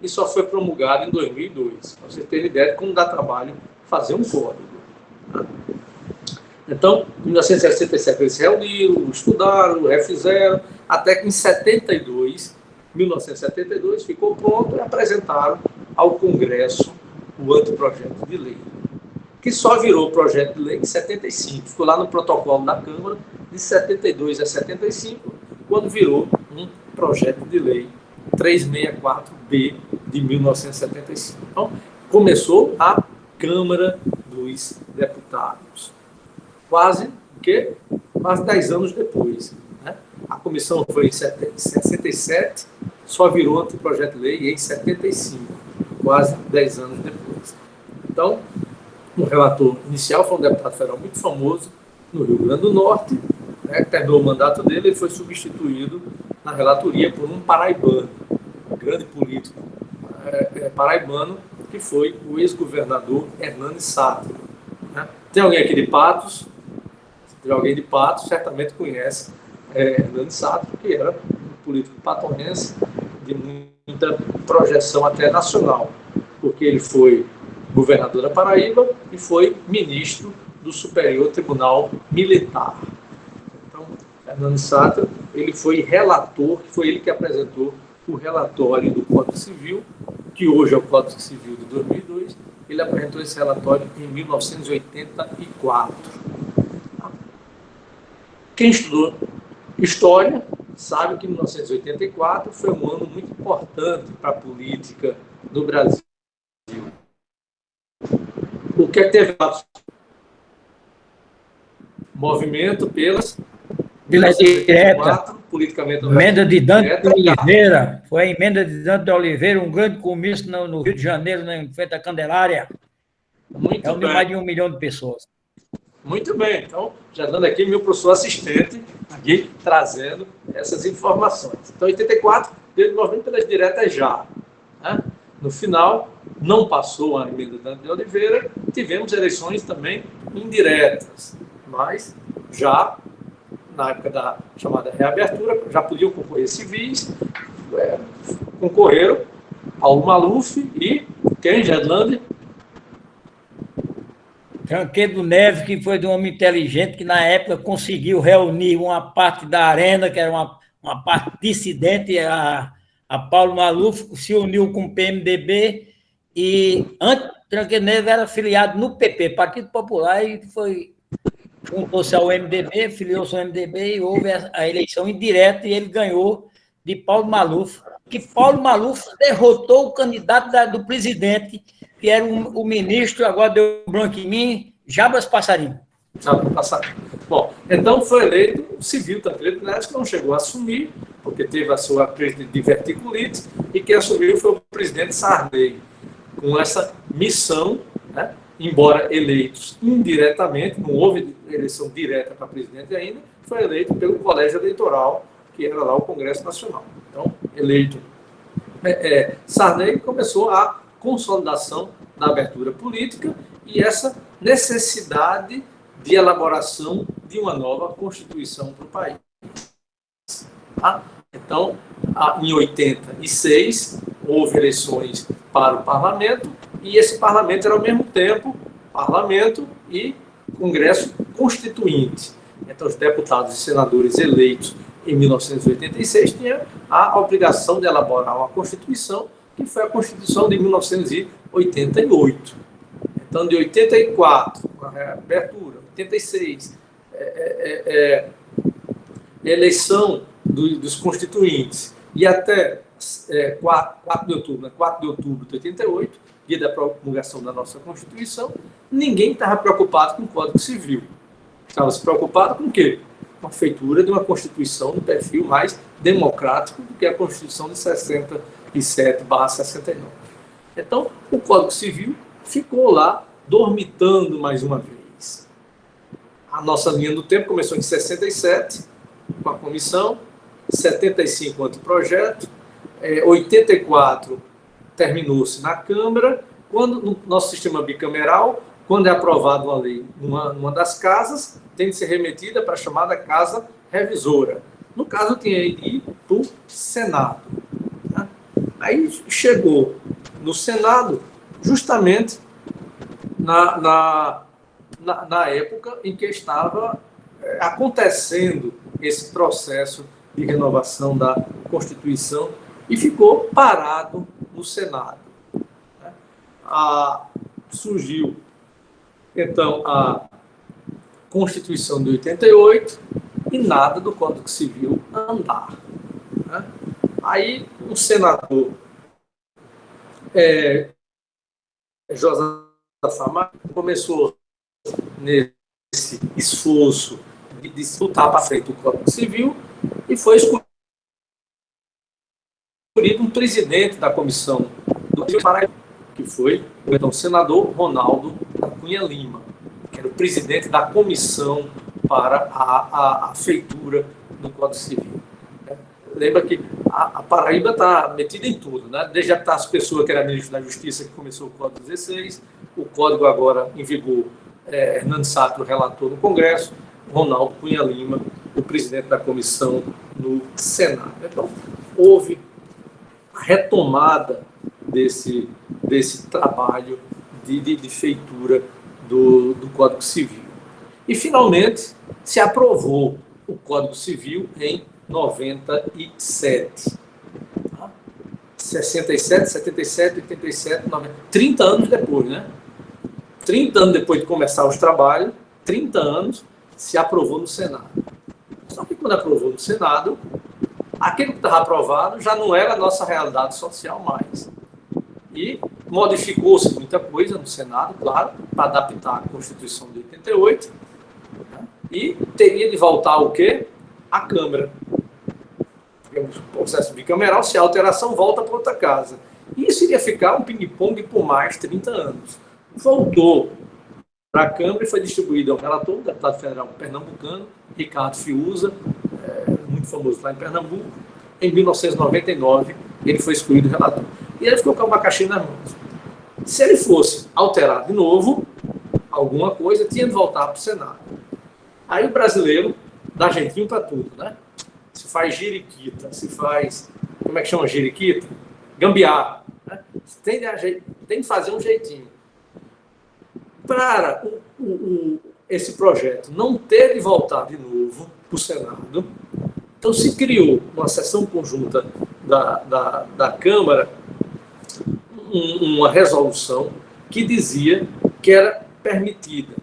e só foi promulgado em 2002. Para você ter ideia de como dá trabalho fazer um código. Então, em 1967, eles se reuniram, estudaram, refizeram, até que em 1972, ficou pronto e apresentaram ao Congresso o anteprojeto de lei, que só virou projeto de lei em 75. Ficou lá no protocolo da Câmara, de 72 a 75, quando virou um projeto de lei 364B de 1975. Então, começou a Câmara dos Deputados. Quase 10 anos depois. Né? A comissão foi em 67, só virou anteprojeto de lei em 75, quase 10 anos depois. Então, o relator inicial foi um deputado federal muito famoso no Rio Grande do Norte, né? Terminou o mandato dele e foi substituído na relatoria por um paraibano, um grande político paraibano, que foi o ex-governador Hernani Sátiro. Né? Tem alguém aqui de Patos? Se tiver alguém de Patos, certamente conhece Hernani Sátiro, que era um político patonense de muita projeção até nacional, porque ele foi governador da Paraíba e foi ministro do Superior Tribunal Militar. Então, Hernando Satter, ele foi relator, foi ele que apresentou o relatório do Código Civil, que hoje é o Código Civil de 2002, ele apresentou esse relatório em 1984. Quem estudou História sabe que 1984 foi um ano muito importante para a política no Brasil. O que é que teve? Movimento pelas direta, politicamente emenda de Dante de Oliveira, foi a emenda de Dante de Oliveira, um grande comício no Rio de Janeiro, em frente à Candelária. Muito reuniu bem. Mais de 1 milhão de pessoas. Muito bem, então, já dando aqui meu professor assistente, aqui trazendo essas informações. Então, 84, teve movimento pelas diretas já. Né? No final, não passou a emenda de Dante de Oliveira, tivemos eleições também indiretas, mas já na época da chamada reabertura, já podiam concorrer civis, concorreram Paulo Maluf e quem, Gedlande? Tancredo Neves, que foi de um homem inteligente, que na época conseguiu reunir uma parte da Arena, que era uma parte dissidente, a Paulo Maluf, se uniu com o PMDB, e antes Tancredo Neves era afiliado no PP, Partido Popular, e juntou-se ao MDB, filiou-se ao MDB, e houve a eleição indireta, e ele ganhou de Paulo Maluf, que Paulo Maluf derrotou o candidato do presidente, que era o ministro, agora deu branco em mim, Jabas Passarinho. Jabas Passarinho. Bom, então foi eleito o civil Tancredo Neves, que não chegou a assumir, porque teve a sua crise de diverticulite, e quem assumiu foi o presidente Sarney, com essa missão, né? Embora eleitos indiretamente, não houve eleição direta para presidente ainda, foi eleito pelo colégio eleitoral, que era lá o Congresso Nacional. Então, eleito Sarney, começou a consolidação da abertura política e essa necessidade de elaboração de uma nova Constituição para o país. Tá? Então, em 86, houve eleições para o parlamento, e esse parlamento era, ao mesmo tempo, parlamento e Congresso Constituinte. Então, os deputados e senadores eleitos em 1986 tinham a obrigação de elaborar uma Constituição, que foi a Constituição de 1988. Então, de 84, a reabertura, 86, eleição dos constituintes, e até 4 de outubro de 88, dia da promulgação da nossa Constituição, ninguém estava preocupado com o Código Civil. Estava se preocupado com o quê? Com a feitura de uma Constituição de perfil mais democrático do que a Constituição de 67/69. Então, o Código Civil ficou lá, dormitando mais uma vez. A nossa linha do tempo começou em 67, com a comissão, 75 o anteprojeto, 84 terminou-se na Câmara, quando no nosso sistema bicameral, quando é aprovada uma lei numa das casas, tem de ser remetida para a chamada Casa Revisora. No caso, tinha ido para o Senado. Tá? Aí chegou no Senado, justamente na época em que estava acontecendo esse processo de renovação da Constituição e ficou parado no Senado. Surgiu, então, a Constituição de 88 e nada do Código Civil andar. Né? Aí, um senador, José Fama, começou nesse esforço de disputar para frente o Código Civil e foi escolhido um presidente da comissão do Paraíba, que foi o então senador Ronaldo Cunha Lima, que era o presidente da comissão para a feitura do Código Civil. Lembra que a Paraíba está metida em tudo, né? Desde a Tarso Pessoa, que era ministro da Justiça, que começou o Código 16, o Código agora em vigor, Hernando Satter, relator no Congresso, Ronaldo Cunha Lima, o presidente da comissão no Senado. Então, houve retomada desse trabalho de feitura do Código Civil. E, finalmente, se aprovou o Código Civil em 97. 67, 77, 87, 90, 30 anos depois, né? 30 anos depois de começar os trabalhos, 30 anos, se aprovou no Senado. Só que quando aprovou no Senado, aquilo que estava aprovado já não era a nossa realidade social mais. E modificou-se muita coisa no Senado, claro, para adaptar a Constituição de 88, né? E teria de voltar o quê? A Câmara. O processo bicameral, se a alteração volta para outra casa. E isso iria ficar um ping-pong por mais 30 anos. Voltou para a Câmara e foi distribuído ao relator, o deputado federal pernambucano, Ricardo Fiuza, muito famoso lá em Pernambuco. Em 1999, ele foi escolhido relator. E ele ficou com o abacaxi nas mãos. Se ele fosse alterar de novo alguma coisa, tinha de voltar para o Senado. Aí o brasileiro dá jeitinho para tudo, né? Se faz jiriquita, se faz... Como é que chama jiriquita? Gambiarra. Né? Tem de fazer um jeitinho. Para esse projeto não ter de voltar de novo para o Senado, então se criou uma sessão conjunta da Câmara, uma resolução que dizia que era permitida.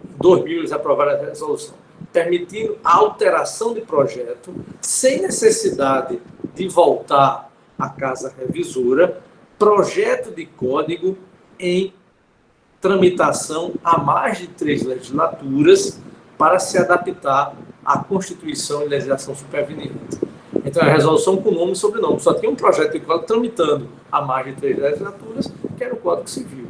Em 2000 eles aprovaram a resolução, permitindo a alteração de projeto sem necessidade de voltar à Casa Revisora, projeto de código em tramitação há mais de 3 legislaturas para se adaptar à Constituição e legislação superveniente. Então, a resolução com nome e sobrenome. Só tinha um projeto de código tramitando há mais de 3 legislaturas, que era o Código Civil.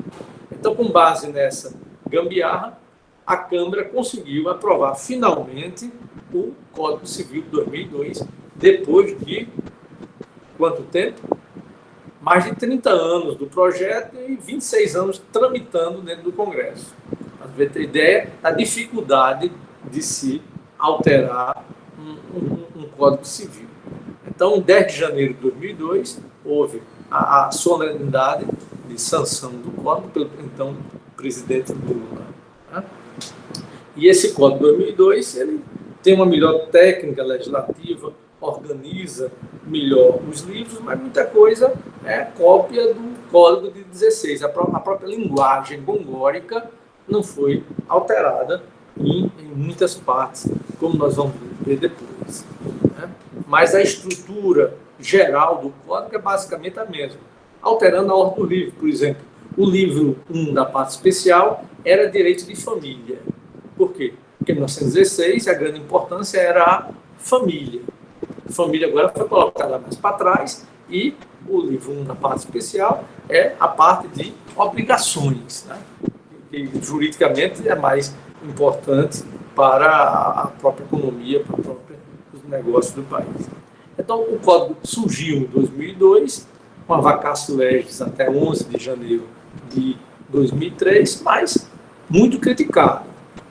Então, com base nessa gambiarra, a Câmara conseguiu aprovar finalmente o Código Civil de 2002, depois de quanto tempo? Mais de 30 anos do projeto e 26 anos tramitando dentro do Congresso. Para ver a ideia da dificuldade de se alterar um Código Civil. Então, em 10 de janeiro de 2002, houve a solenidade de sanção do Código pelo então presidente Lula. Né? E esse Código 2002 ele tem uma melhor técnica legislativa, organiza melhor os livros, mas muita coisa é cópia do Código de 16. A própria linguagem gongórica não foi alterada em muitas partes, como nós vamos ver depois. Né? Mas a estrutura geral do Código é basicamente a mesma, alterando a ordem do livro. Por exemplo, o livro 1 da parte especial era direito de família. Por quê? Porque em 1916 a grande importância era a família. A família agora foi colocada mais para trás e o livro 1 da parte especial é a parte de obrigações, né? Que juridicamente é mais importante para a própria economia, para os negócios do país. Então, o Código surgiu em 2002, com a vacatio legis até 11 de janeiro de 2003, mas muito criticado.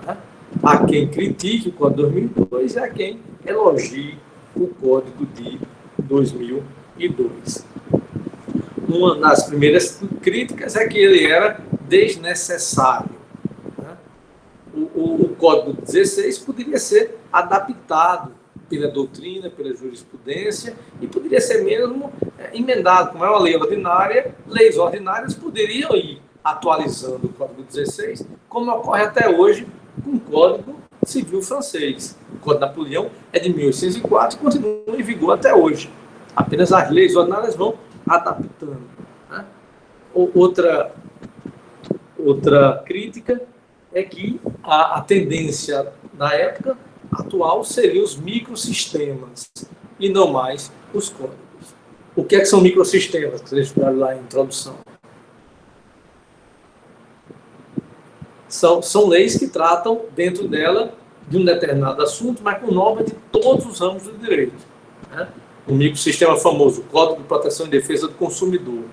Né? Há quem critique o Código de 2002 e há quem elogie o Código de 2002. Uma das primeiras críticas é que ele era desnecessário. Né? O Código 16 poderia ser adaptado pela doutrina, pela jurisprudência, e poderia ser mesmo emendado. Como é uma lei ordinária, leis ordinárias poderiam ir atualizando o Código 16, como ocorre até hoje com o Código Civil francês. O Código Napoleão é de 1804 e continua em vigor até hoje. Apenas as leis ordinárias vão adaptando. Né? Outra crítica é que a tendência na época atual seria os microsistemas e não mais os códigos. O que são microsistemas? Que vocês estudaram lá em introdução. São leis que tratam dentro dela de um determinado assunto, mas com norma de todos os ramos do direito. Né? O microsistema famoso, o Código de Proteção e Defesa do Consumidor.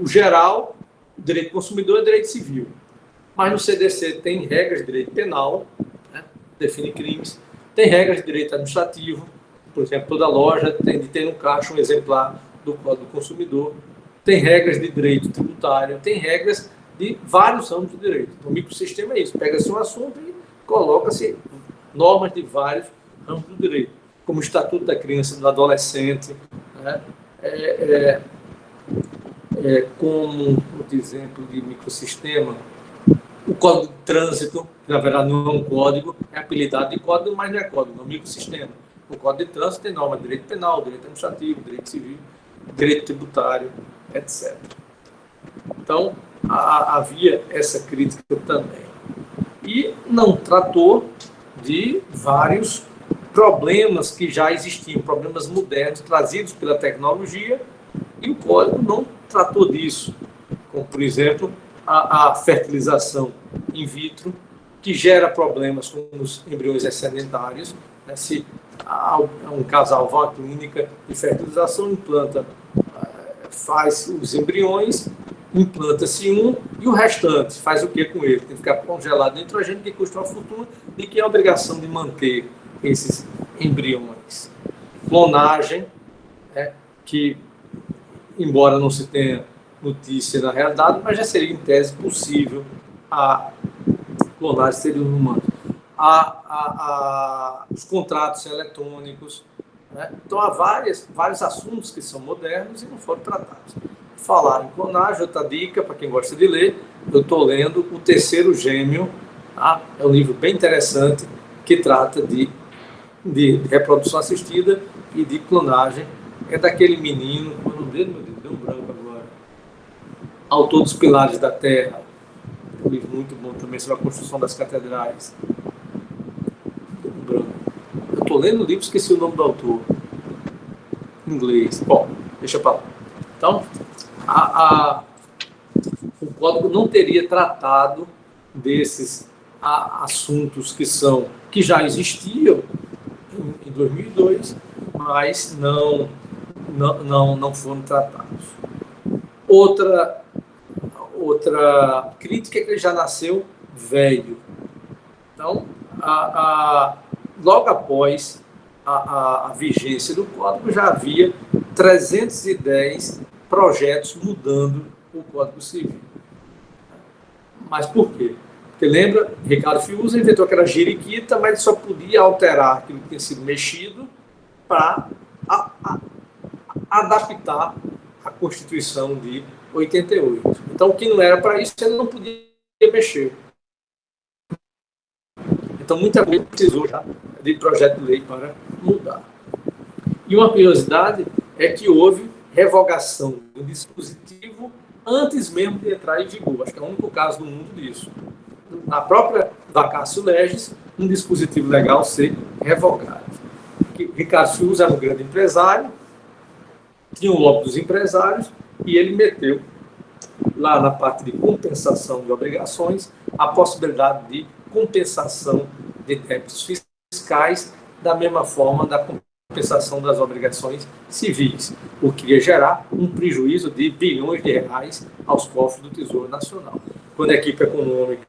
O geral, o direito do consumidor é direito civil. Mas no CDC tem regras de direito penal, né? Define crimes, tem regras de direito administrativo, Por exemplo, toda loja tem de ter no caixa um exemplar do Código do Consumidor. Tem regras de direito tributário, tem regras de vários âmbitos de direito. Então, o microsistema é isso. Pega-se um assunto e coloca-se normas de vários âmbitos do direito, como o Estatuto da Criança e do Adolescente, né? Como, por exemplo, de microsistema, o Código de Trânsito, que na verdade não é um código, é apelidado de código, mas não é código, é um microsistema. O Código de Trânsito tem norma de direito penal, direito administrativo, direito civil, direito tributário, etc. Então, havia essa crítica também. E não tratou de vários problemas que já existiam, problemas modernos trazidos pela tecnologia, e o código não tratou disso, como, por exemplo, a fertilização in vitro, que gera problemas com os embriões excedentários, né? Se um casal vai à clínica de fertilização, faz os embriões, implanta-se um, e o restante faz o que com ele? Tem que ficar congelado no nitrogênio, que custa uma fortuna, e que é a obrigação de manter esses embriões. Clonagem, que, embora não se tenha notícia na realidade, mas já seria em tese possível a clonagem de seres humanos. Os contratos eletrônicos, né? Então há vários assuntos que são modernos e não foram tratados. Falar em clonagem, outra dica para quem gosta de ler, eu estou lendo O Terceiro Gêmeo, tá? É um livro bem interessante que trata de reprodução assistida e de clonagem. É daquele menino, o nome dele, meu Deus, deu um branco agora, autor dos Pilares da Terra, um livro muito bom também sobre a construção das catedrais. Deu um branco. Eu estou lendo o livro, esqueci o nome do autor, em inglês. Bom, deixa para lá. Então, o código não teria tratado desses assuntos que já existiam em 2002, mas não foram tratados. Outra crítica é que ele já nasceu velho. Então, logo após a vigência do código, já havia 310 projetos mudando o Código Civil. Mas por quê? Porque lembra, Ricardo Fiuza inventou aquela jiriquita, mas ele só podia alterar aquilo que tinha sido mexido para adaptar a Constituição de 88. Então, o que não era para isso, ele não podia mexer. Então, muita coisa precisou já de projeto de lei para mudar. E uma curiosidade é que houve revogação do dispositivo antes mesmo de entrar em vigor. Acho que é o único caso no mundo disso. Na própria vacatio legis, um dispositivo legal ser revogado. Ricardo Fiuza era um grande empresário, tinha o lobby dos empresários, e ele meteu lá na parte de compensação de obrigações a possibilidade de compensação de débitos fiscais da mesma forma da compensação das obrigações civis, o que ia gerar um prejuízo de bilhões de reais aos cofres do Tesouro Nacional. Quando a equipe econômica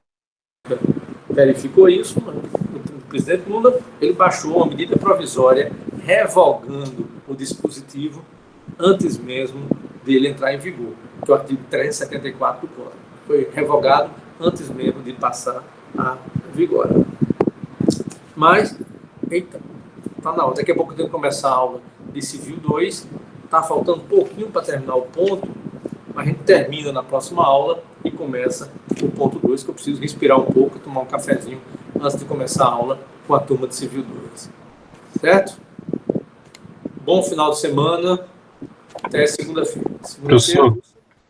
verificou isso, o presidente Lula, ele baixou uma medida provisória revogando o dispositivo antes mesmo dele entrar em vigor, que é o artigo 374 do Código. Foi revogado antes mesmo de passar a vigor. Mas, eita, tá na hora. Daqui a pouco eu tenho que começar a aula de Civil 2. Tá faltando um pouquinho para terminar o ponto, mas a gente termina na próxima aula e começa o ponto 2, que eu preciso respirar um pouco, tomar um cafezinho antes de começar a aula com a turma de Civil 2. Certo? Bom final de semana. Até segunda-feira. Professor,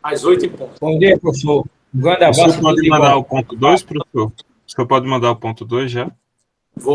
às 8 em ponto. Bom dia, professor. Um grande o abraço. senhor pode mandar o ponto 2, professor? O senhor pode mandar o ponto 2 já? Vou